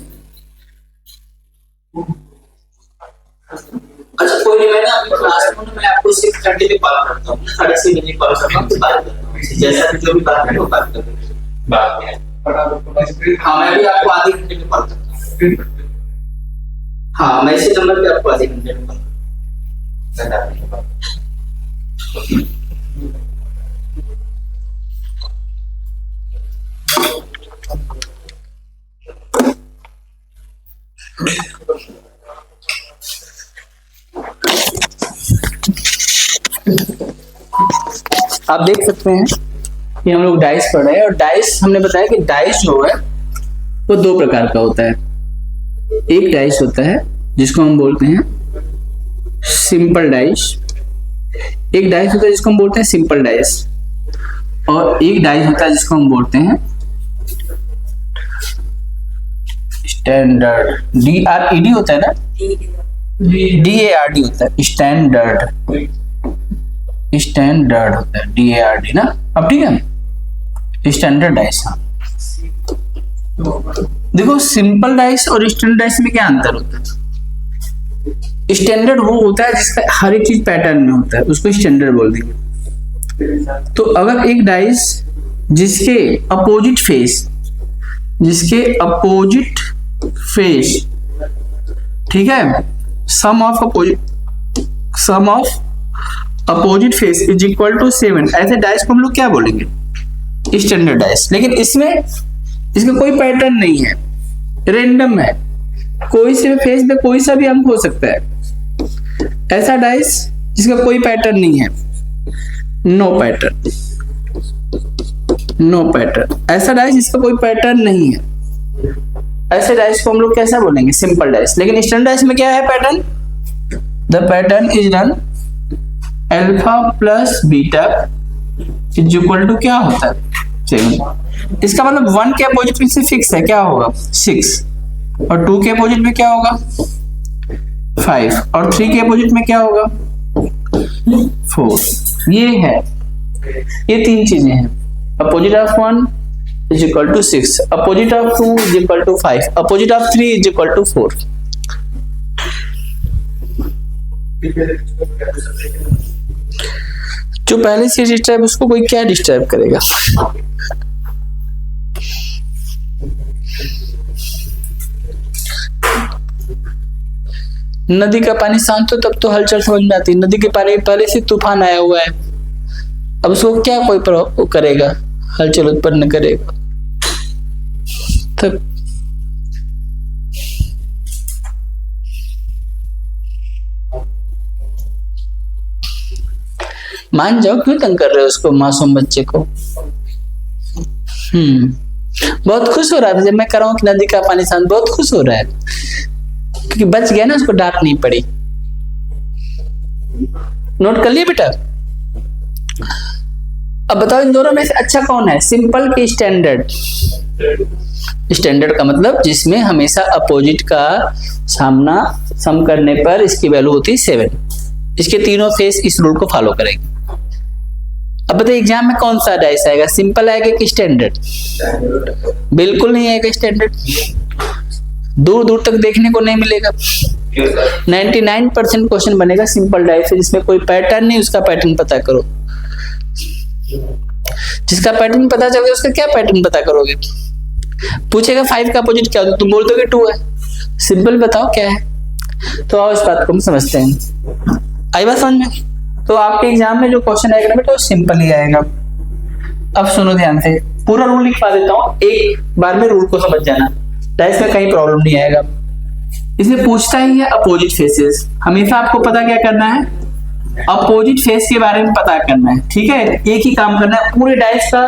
अच्छा, कोई नहीं, मैं ना अपनी क्लास में मैं आपको 6:30 पे कॉल करता हूँ, 6:30 बजे कॉल करता हूँ, तो बात करता हूँ। जैसा भी जो भी बात है वो बात करते हैं। हाँ, मैं भी आपको आधे घंटे में कॉल करता हूँ। हाँ, मैं इसी नंबर पे आपको आधे घंटे में आप देख सकते हैं कि हम लोग डाइस पढ़ रहे हैं, और डाइस हमने बताया कि डाइस जो है वो दो प्रकार का होता है। एक डाइस होता है जिसको हम बोलते हैं सिंपल डाइस, एक डाइस होता है जिसको हम बोलते हैं सिंपल डाइस, और एक डाइस होता है जिसको हम बोलते हैं स्टैंडर्ड। DRED होता है ना, DARD होता है, स्टैंडर्ड, स्टैंडर्ड होता है DARD ना। अब ठीक है, स्टैंडर्ड डाइस। हाँ देखो, सिंपल डाइस और स्टैंडर्ड डाइस में क्या अंतर होता है? स्टैंडर्ड वो होता है जिसका हर एक चीज पैटर्न में होता है, उसको स्टैंडर्ड बोल देंगे। तो अगर एक डाइस जिसके अपोजिट फेस, ठीक है, sum of opposite face is equal to 7, ऐसे डाइस को हम लोग क्या बोलेंगे? Standard dice. लेकिन इसमें इसका कोई पैटर्न नहीं है, रेंडम है, कोई से फेस पे कोई सा भी अंक हो सकता है। ऐसा डाइस जिसका कोई पैटर्न नहीं है, नो पैटर्न। ऐसा डाइस जिसका कोई पैटर्न नहीं है, ऐसे डाइस को हम लोग कैसा बोलेंगे? Simple dice. लेकिन स्टैंडर्ड डाइस में क्या है pattern? The pattern is run alpha plus beta is equal to क्या होता है? 7। इसका मतलब 1 के अपोजिट में से फिक्स है, क्या होगा? 6, और 2 के अपोजिट में क्या होगा? 5, और 3 के अपोजिट में क्या होगा? 4। ये है, ये तीन चीजें हैं। Opposite of 1 is equal to 6, opposite of 2 is equal to 5, opposite of 3 is equal to 4। जो पहले से डिस्टर्ब, उसको कोई क्या डिस्टर्ब करेगा? नदी का पानी शांत हो तब तो हलचल समझ में आती है। नदी के पानी पहले से तूफान आया हुआ है, अब उसको क्या कोई करेगा? हलचल उत्पन्न करेगा तब। मान जाओ, क्यों तंग कर रहे हो उसको, मासूम बच्चे को? बहुत खुश हो रहा था जब मैं कर रहा हूं कि नदी का पानी शांत, बहुत खुश हो रहा है क्योंकि बच गया ना, उसको डांट नहीं पड़ी। नोट कर लिए बेटा? अब बताओ इन दोनों में से अच्छा कौन है, सिंपल की स्टैंडर्ड? स्टैंडर्ड का मतलब जिसमें हमेशा अपोजिट का सामना सम करने पर इसकी वैल्यू होती है 7। इसके तीनों फेस इस रूल को फॉलो करेंगे। अब बताइए एग्जाम में कौन सा डाइस आएगा, सिंपल आएगा कि स्टैंडर्ड? बिल्कुल नहीं आएगा स्टैंडर्ड, दूर दूर तक देखने को नहीं मिलेगा। 99% क्वेश्चन बनेगा सिंपल डाइस से, जिसमें कोई पैटर्न नहीं, उसका पैटर्न पता करो। जिसका पैटर्न पता चल गया उसका क्या पैटर्न पता करोगे? पूछेगा 5 का अपोजिट क्या होता है, तुम बोल दोगे 2 है, सिंपल बताओ क्या है। तो आओ इस बात को हम समझते हैं। आई बात समझ में? तो आपके एग्जाम में जो क्वेश्चन आएगा ना बेटा, वो सिंपल ही आएगा। अब सुनो ध्यान से, पूरा रूल लिखवा देता हूँ, एक बार में रूल को समझ जाना, डाइस में कहीं प्रॉब्लम नहीं आएगा। इसमें पूछता ही है अपोजिट फेसेस। हमेशा आपको पता क्या करना है, अपोजिट फेस के बारे में पता करना है, ठीक है? एक ही काम करना है, पूरे डाइस का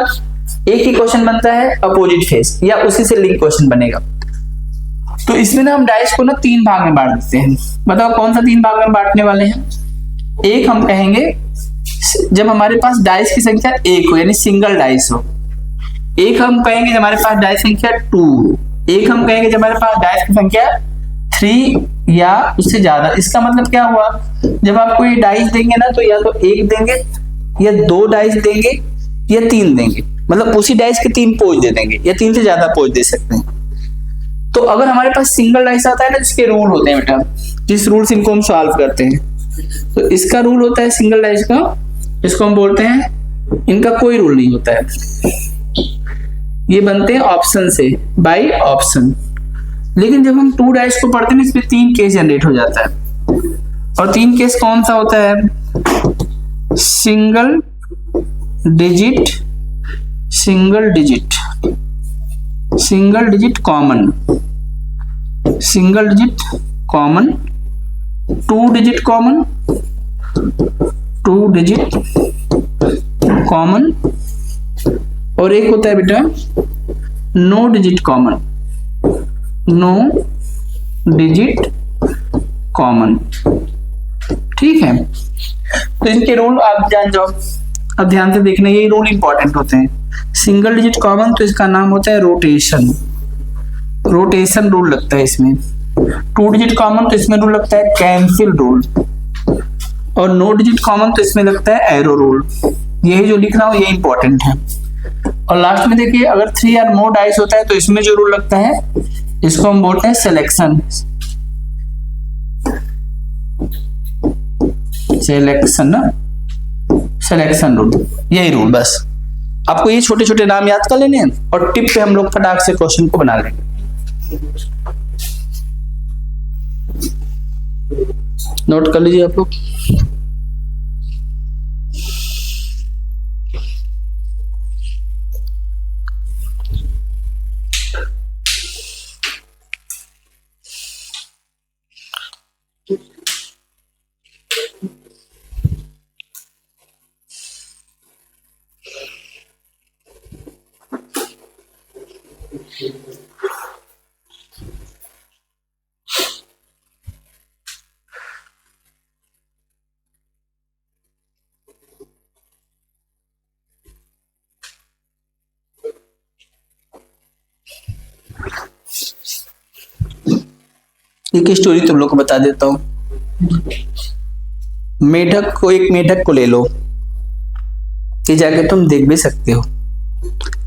एक ही क्वेश्चन बनता है अपोजिट फेस, या उसी से लिंक क्वेश्चन बनेगा। तो इसमें ना हम डाइस को ना 3 भाग में बांट देते हैं। बताओ कौन सा 3 भाग में बांटने वाले हैं? एक हम कहेंगे जब हमारे पास डाइस की संख्या 1 हो, यानी सिंगल डाइस हो। एक हम कहेंगे जब हमारे पास डाइस संख्या 2, एक हम कहेंगे जब हमारे पास डाइस की संख्या 3 या उससे ज्यादा। इसका मतलब क्या हुआ, जब आपको ये डाइस देंगे ना, तो या तो 1 देंगे या 2 डाइस देंगे या 3 देंगे, मतलब उसी डाइस के 3 पोज दे देंगे या 3 से ज्यादा पोज दे सकते हैं। तो अगर हमारे पास सिंगल डाइस आता है ना, जिसके रूल होते हैं बेटा, जिस रूल से इनको हम सॉल्व करते हैं, तो इसका रूल होता है सिंगल डाइस का, इसको हम बोलते हैं, इनका कोई रूल नहीं होता है, ये बनते हैं ऑप्शन से, बाय ऑप्शन। लेकिन जब हम 2 डैश को पढ़ते हैं इसमें 3 केस जनरेट हो जाता है, और 3 केस कौन सा होता है? Single digit common, 2 digit common, और एक होता है बेटा नो डिजिट कॉमन। ठीक है, तो इनके रूल आप जान जाओ। अब ध्यान से देखना, ये रूल इंपॉर्टेंट होते हैं। सिंगल डिजिट कॉमन तो इसका नाम होता है रोटेशन रूल लगता है इसमें। 2 डिजिट कॉमन तो इसमें रूल लगता है कैंसिल रूल, और नो डिजिट कॉमन तो इसमें लगता है एरो रूल। यही जो लिख रहा हूं ये इंपॉर्टेंट है। और लास्ट में देखिए, अगर 3 और मोर डाइस होता है तो इसमें जो रूल लगता है इसको हम बोलते हैं सिलेक्शन रूल। यही रूल, बस आपको ये छोटे छोटे नाम याद कर लेने हैं, और टिप पे हम लोग फटाक से क्वेश्चन को बना लेंगे। नोट कर लीजिए आप लोग। एक स्टोरी तुम लोग को बता देता हूं। एक मेढक को ले लो, ये जाके तुम देख भी सकते हो।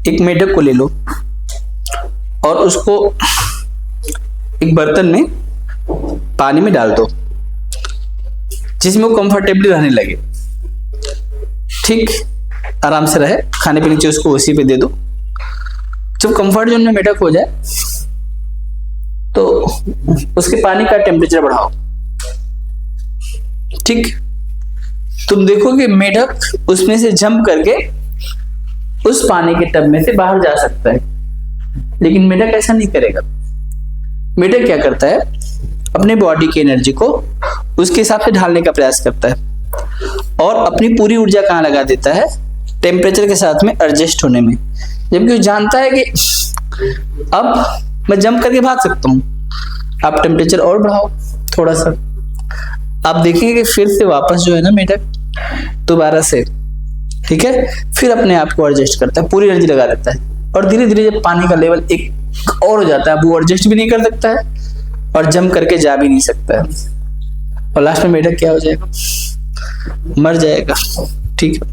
एक मेढक को ले लो और उसको एक बर्तन में पानी में डाल दो जिसमें वो कंफर्टेबली रहने लगे। ठीक, आराम से रहे, खाने पीने की उसको उसी पे दे दो। जब कंफर्ट जोन में मेढक हो जाए तो उसके पानी का टेम्परेचर बढ़ाओ। ठीक, तुम देखोगे मेढक उसमें से जंप करके उस पानी के टब में से बाहर जा सकता है, लेकिन मेढक ऐसा नहीं करेगा। मेढक क्या करता है, अपने बॉडी की एनर्जी को उसके हिसाब से ढालने का प्रयास करता है और अपनी पूरी ऊर्जा कहाँ लगा देता है? टेम्परेचर के साथ में एडजस्ट होने में। जबकि वो जानता है कि अब मैं जंप करके भाग सकता हूँ, आप टेम्परेचर और बढ़ाओ थोड़ा सा। आप देखेंगे कि फिर से वापस जो है ना मेढक दोबारा से, ठीक है, फिर अपने आप को एडजस्ट करता है, पूरी एनर्जी लगा देता है, और धीरे धीरे जब पानी का लेवल एक और हो जाता है, वो एडजस्ट भी नहीं कर सकता है और जंप करके जा भी नहीं सकता है, और लास्ट में मेढक क्या हो जाएगा? मर जाएगा। ठीक है,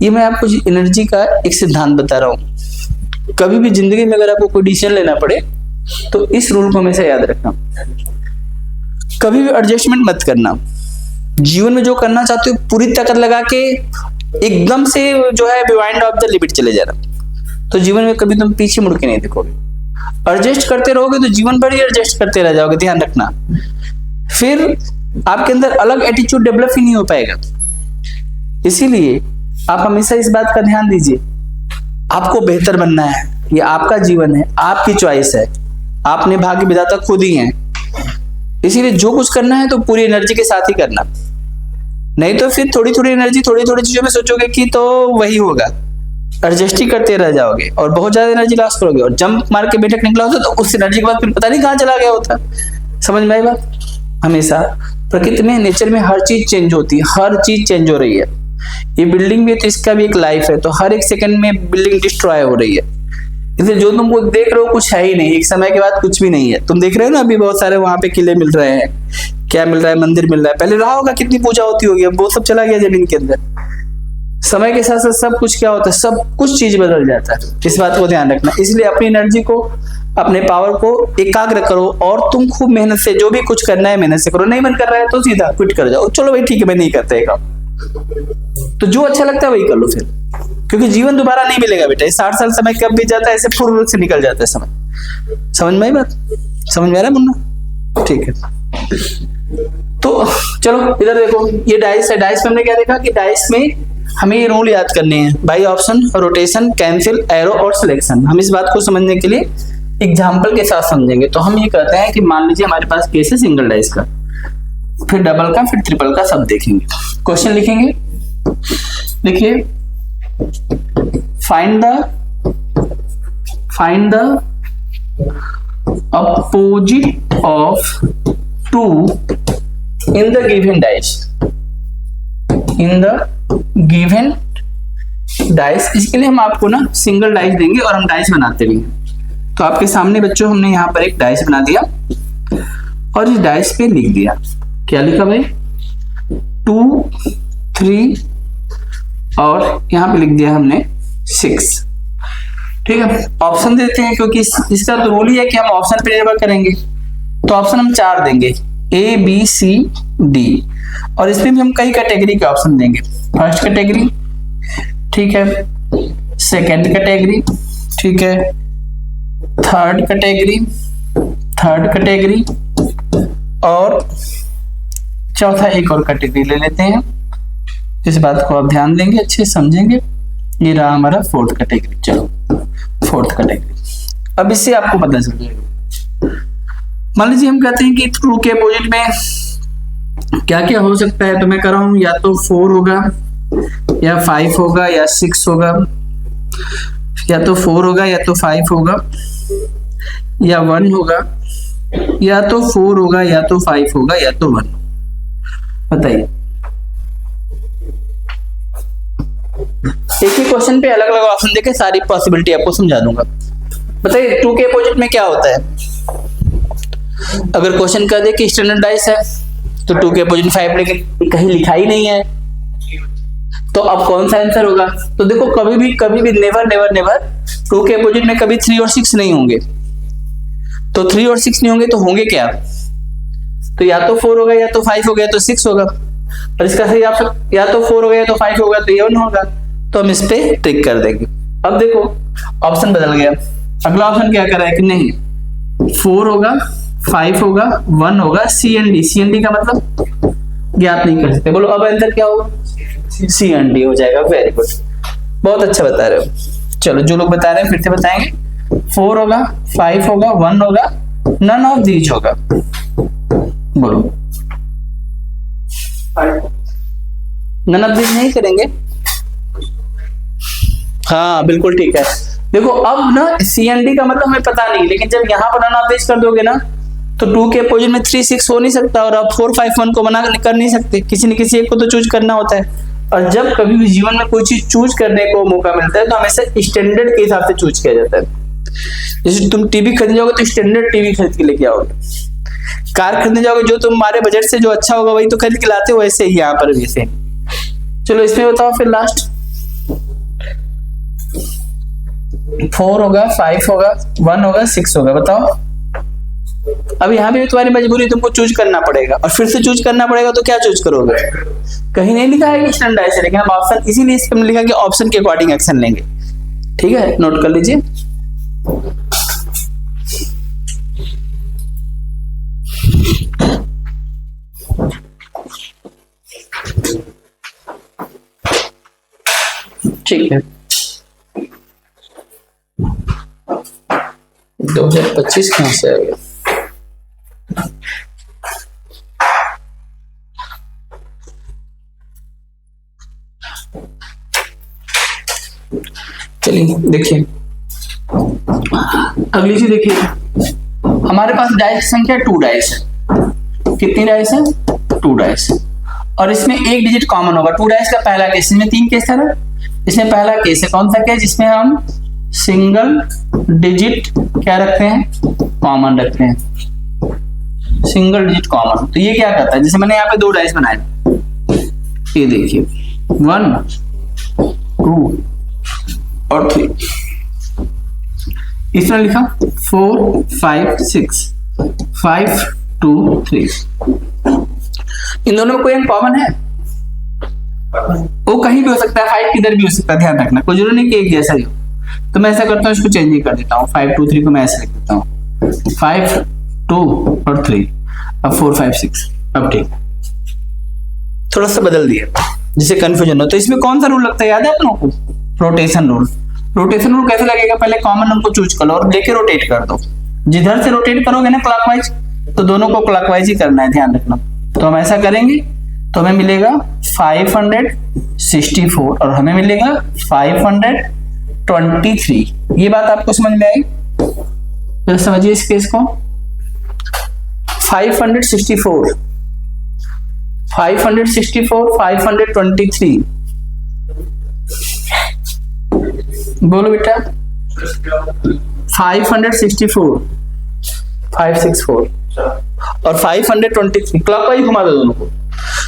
ये मैं आपको एनर्जी का एक सिद्धांत बता रहा हूं। कभी भी जिंदगी में अगर आपको कोई डिसीजन लेना पड़े तो इस रूल को हमेशा याद रखना, कभी भी एडजस्टमेंट मत करना। जीवन में जो करना चाहते हो पूरी ताकत लगा के एकदम से जो है बियॉन्ड ऑफ द लिमिट चले जाना, तो जीवन में कभी तुम पीछे मुड़ के नहीं देखोगे। एडजस्ट करते रहोगे तो जीवन भर ही एडजस्ट करते रह जाओगे, ध्यान रखना। फिर आपके अंदर अलग एटीट्यूड डेवलप ही नहीं हो पाएगा। इसीलिए आप हमेशा इस बात का ध्यान दीजिए, आपको बेहतर बनना है, ये आपका जीवन है, आपकी चॉइस है, आपने भाग्य विधाता खुद ही हैं। इसीलिए जो कुछ करना है तो पूरी एनर्जी के साथ ही करना, नहीं तो फिर थोड़ी थोड़ी एनर्जी थोड़ी थोड़ी चीजों में सोचोगे कि तो वही होगा, एडजस्ट ही करते रह जाओगे और बहुत ज्यादा एनर्जी लॉस करोगे, और जंप मार के मेढक निकला होता तो उस एनर्जी के बाद फिर पता नहीं कहाँ चला गया होता। समझ में आई बात? हमेशा प्रकृति में, नेचर में हर चीज चेंज होती है, हर चीज चेंज हो रही है। ये बिल्डिंग भी है तो इसका भी एक लाइफ है, तो हर एक सेकंड में बिल्डिंग डिस्ट्रॉय हो रही है। इसलिए जो तुम देख रहे हो कुछ है ही नहीं, एक समय के बाद कुछ भी नहीं है। तुम देख रहे हो ना अभी बहुत सारे वहां पे किले मिल रहे हैं, क्या मिल रहा है? मंदिर मिल रहा है। पहले रहा होगा कितनी पूजा होती होगी, अब वो सब चला गया जमीन के अंदर। समय के साथ साथ सब कुछ क्या होता है, सब कुछ चीज बदल जाता है, इस बात को ध्यान रखना। इसलिए अपनी एनर्जी को, अपने पावर को एकाग्र करो और तुम खूब मेहनत से जो भी कुछ करना है मेहनत से करो। नहीं मन कर रहा है तो सीधा क्विट कर जाओ, चलो भाई ठीक है मैं नहीं करते काम, तो जो अच्छा लगता है वही कर लो फिर, क्योंकि जीवन दोबारा नहीं मिलेगा बेटा। 60 साल समय कब बीत जाता है, ऐसे फुर्र से निकल जाता है समय। समझ में आई बात? समझ में आ रहा है मुन्ना? ठीक है, तो चलो इधर देखो, ये डाइस है। डाइस में हमने क्या देखा कि डाइस में हमें ये रूल याद करने हैं, by option, rotation, cancel, arrow और सिलेक्शन। हम इस बात को समझने के लिए एग्जाम्पल के साथ समझेंगे। तो हम ये कहते हैं कि मान लीजिए हमारे पास केस है सिंगल डाइस का, फिर डबल का, फिर ट्रिपल का, सब देखेंगे। क्वेश्चन लिखेंगे, देखिए, find the opposite of 2 in the given dice, in the given dice। इसके लिए हम आपको ना सिंगल डाइस देंगे और हम डाइस बनाते भी हैं। तो आपके सामने बच्चों हमने यहाँ पर एक डाइस बना दिया और इस डाइस पे लिख दिया, क्या लिखा भाई, 2, 3 और यहाँ पे लिख दिया हमने 6। ठीक है, ऑप्शन देते हैं क्योंकि इसका तो रूल ही है कि हम ऑप्शन पे निर्भर करेंगे। तो ऑप्शन हम 4 देंगे, A, B, C, D, और इसमें भी हम कई कैटेगरी के ऑप्शन देंगे। फर्स्ट कैटेगरी, ठीक है, सेकंड कैटेगरी, ठीक है, थर्ड कैटेगरी और चौथा एक और कैटेगरी ले लेते हैं। इस बात को आप ध्यान देंगे, अच्छे समझेंगे। ये रहा हमारा फोर्थ कैटेगरी। चलो फोर्थ कैटेगरी, अब इससे आपको पता चल जाएगा। मान लीजिए हम कहते हैं कि ट्रू के अपोजिट में क्या क्या हो सकता है, तो मैं कर रहा हूं, या तो 4 होगा, या 5 होगा, या 6 होगा, या तो 4 होगा, या तो 5 होगा, या 1 होगा, या तो 4 होगा, या तो 5 होगा, या तो 1। बताइए, एक ही क्वेश्चन पे अलग अलग ऑप्शन देके सारी पॉसिबिलिटी आपको समझा दूंगा। बताइए, ट्रू के अपोजिट में क्या होता है? अगर क्वेश्चन कह दे कि स्टैंडर्ड डाइस है तो 2 के अपोजिट 5, लेकिन कहीं लिखा ही नहीं है, तो अब कौन सा आंसर होगा? तो देखो, कभी भी नेवर 2 के अपोजिट में कभी 3 और 6 नहीं होंगे। तो 3 और 6 नहीं होंगे तो होंगे क्या? तो या तो 4 होगा, या तो 5 होगा, या तो 6 होगा। और इसका सही ऑप्शन या तो 4 होगा, या तो 5 होगा, तो ये 1 होगा। तो हम इस पे टिक कर देंगे। अब देखो ऑप्शन बदल गया। अगला ऑप्शन क्या कर रहा है कि नहीं, 4 होगा, 5 होगा, 1 होगा, सी एंड डी का मतलब ज्ञात नहीं कर सकते। बोलो अब आंसर क्या होगा? सी एंड डी हो जाएगा। वेरी गुड, बहुत अच्छा बता रहे हो। चलो, जो लोग बता रहे हैं फिर से बताएंगे। 4 होगा, 5 होगा, 1 होगा, नन ऑफ दीज होगा। बोलो, नन ऑफ दीज नहीं करेंगे? हाँ बिल्कुल ठीक है। देखो अब ना सी एंड डी का मतलब हमें पता नहीं, लेकिन जब यहाँ पर नन ऑफ दीज कर दोगे ना तो 2 के अपोजिट में 3, 6 हो नहीं सकता, और आप 4, 5, 1 को मना कर नहीं सकते। किसी न किसी एक को तो चूज करना होता है। और जब कभी भी जीवन में कोई चीज चूज करने को मौका मिलता है तो हमेशा स्टैंडर्ड के हिसाब से चूज किया जाता है। जैसे तुम टीवी खरीदने जाओगे तो स्टैंडर्ड टीवी खरीद के लेके आओगे। कार खरीदने जाओगे, जो तुम्हारे बजट से जो अच्छा होगा वही तो खरीद के लाते हो। वैसे ही यहाँ पर भी से। चलो इसमें बताओ फिर लास्ट, 4 होगा, 5 होगा, 1 होगा, 6 होगा। बताओ, अब यहाँ पे भी तुम्हारी मजबूरी, तुमको चूज करना पड़ेगा। और फिर से चूज करना पड़ेगा तो क्या चूज करोगे? कहीं नहीं लिखा है कि स्टैंडर्ड है, लेकिन हम ऑप्शन इसीलिए इसमें लिखा कि ऑप्शन के अकॉर्डिंग एक्शन लेंगे। ठीक है, नोट कर लीजिए। ठीक है, 2025 कहां से आ गया? चलिए देखिए, अगली चीज देखिए, हमारे पास डाइस की संख्या 2 डाइस है। कितनी डाइस है? 2 डाइस। और इसमें एक डिजिट कॉमन होगा। 2 डाइस का पहला केस, इसमें 3 केस था ना, इसमें पहला केस है कौन सा केस? जिसमें हम सिंगल डिजिट क्या रखते हैं? कॉमन रखते हैं, सिंगल डिजिट कॉमन। तो ये क्या करता है? जैसे मैंने यहाँ पे 2 डाइस बनाए, ये देखिए 1, 2 और 3। इसमें लिखा 4, 5, 6, 5, 2, 3। इन दोनों में कोई कॉमन है? वो कहीं भी हो सकता है, 5 किधर भी हो सकता है, ध्यान रखना, कोई जरूरी नहीं कि एक जैसा ही हो। तो मैं ऐसा करता हूँ, इसको चेंज ही कर देता हूँ, 5 2 3 को मैं ऐसे लिख देता हूँ, 5 2 और 3, अब 4 5 6। अब ठीक, थोड़ा सा बदल दिया जिससे कंफ्यूजन हो। तो इसमें कौन सा रूल लगता है याद है आप लोगों को? Rotation rule. रोटेशन रूल कैसे लगेगा? पहले कॉमन नंबर को चूज करो और लेके रोटेट कर दो। जिधर से रोटेट करोगे ना क्लॉकवाइज, तो दोनों को क्लॉकवाइज ही करना है, ध्यान रखना। तो हम ऐसा करेंगे तो हमें मिलेगा 564 और हमें मिलेगा 523। ये बात आपको समझ में आई? तो समझिए इस केस को, 564 523। बोलो बेटा, 564 564 और 523 क्लॉकवाइज घुमा दो दोनों को।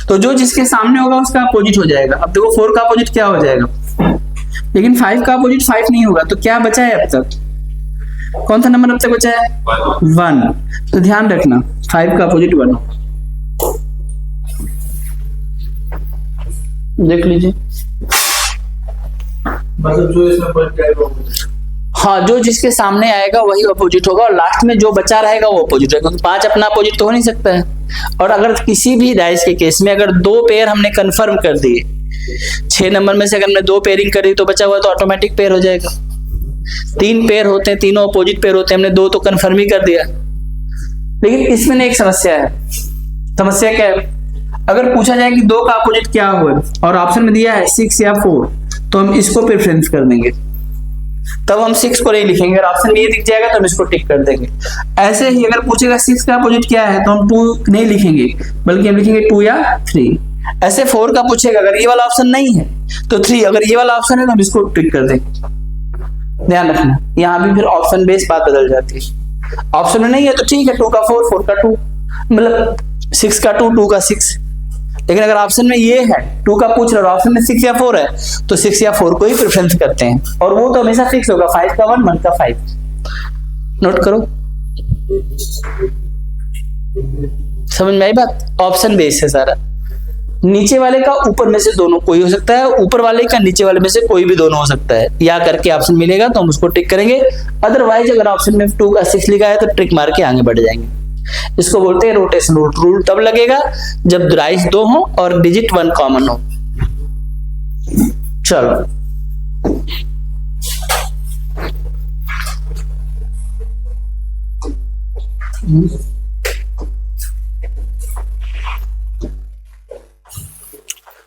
तो जो जिसके सामने होगा उसका अपोजिट हो जाएगा। अब देखो 4 का अपोजिट क्या हो जाएगा, लेकिन 5 का अपोजिट 5 नहीं होगा। तो क्या बचा है अब तक? कौन सा नंबर अब तक बचा है? 1। तो ध्यान रखना 5 का अपोजिट 1 होगा। देख लीजिए, मतलब जो इसमें बच जाएगा। हाँ, जो जिसके सामने आएगा वही अपोजिट होगा और लास्ट में जो बचा रहेगा वो अपोजिट रहेगा, क्योंकि 5 अपना अपोजिट तो हो नहीं सकता है। और अगर किसी भी डाइस के केस में अगर 2 पेयर हमने कंफर्म कर दिए, 6 नंबर में से अगर हमने 2 पेयरिंग कर दी तो बचा हुआ तो ऑटोमेटिक पेयर हो जाएगा। 3 पेयर होते हैं, तीनों अपोजिट पेयर होते हैं, हमने 2 तो कंफर्म ही कर दिया। लेकिन इसमें एक समस्या है। समस्या क्या है? अगर पूछा जाए कि 2 का अपोजिट क्या हुआ और ऑप्शन में दिया है 6 या 4, तो हम इसको प्रेफरेंस कर देंगे, तब हम 6 को नहीं लिखेंगे। अगर ऑप्शन में ये दिख जाएगा तो हम इसको टिक कर देंगे। ऐसे ही अगर पूछेगा 6 का अपोजिट क्या है तो हम 2 नहीं लिखेंगे, बल्कि हम लिखेंगे 2 या 3। ऐसे 4 का पूछेगा, अगर ये वाला ऑप्शन नहीं है तो 3, अगर ये वाला ऑप्शन है तो हम इसको टिक कर देंगे। ध्यान रखना, यहाँ भी फिर ऑप्शन बेस्ड बात बदल जाती है। ऑप्शन में नहीं है तो ठीक है, 2 का 4, 4 का 2, मतलब 6 का 2, 2 का 6। लेकिन अगर ऑप्शन में ये है 2 का पूछ रहा है, ऑप्शन में 6 या 4 है, तो 6 या 4 को ही प्रेफरेंस करते हैं। और वो तो हमेशा फिक्स होगा, 5 का 1, 1 का 5। नोट करो, समझ में आई बात? ऑप्शन बेस है सारा। नीचे वाले का ऊपर में से दोनों कोई हो सकता है, ऊपर वाले का नीचे वाले में से कोई भी दोनों हो सकता है। या करके ऑप्शन मिलेगा तो हम उसको टिक करेंगे, अदरवाइज अगर ऑप्शन में 2 का 6 लिखा है तो ट्रिक मार के आगे बढ़ जाएंगे। इसको बोलते हैं रोटेशन रूल। रूल तब लगेगा जब राइस 2 हो और डिजिट 1 कॉमन हो। चलो,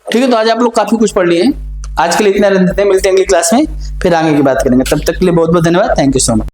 ठीक है। तो आज आप लोग काफी कुछ पढ़ लिए हैं। आज के लिए इतना रहने देते हैं, मिलते हैं अगली क्लास में, फिर आगे की बात करेंगे। तब तक के लिए बहुत बहुत धन्यवाद। Thank you so much.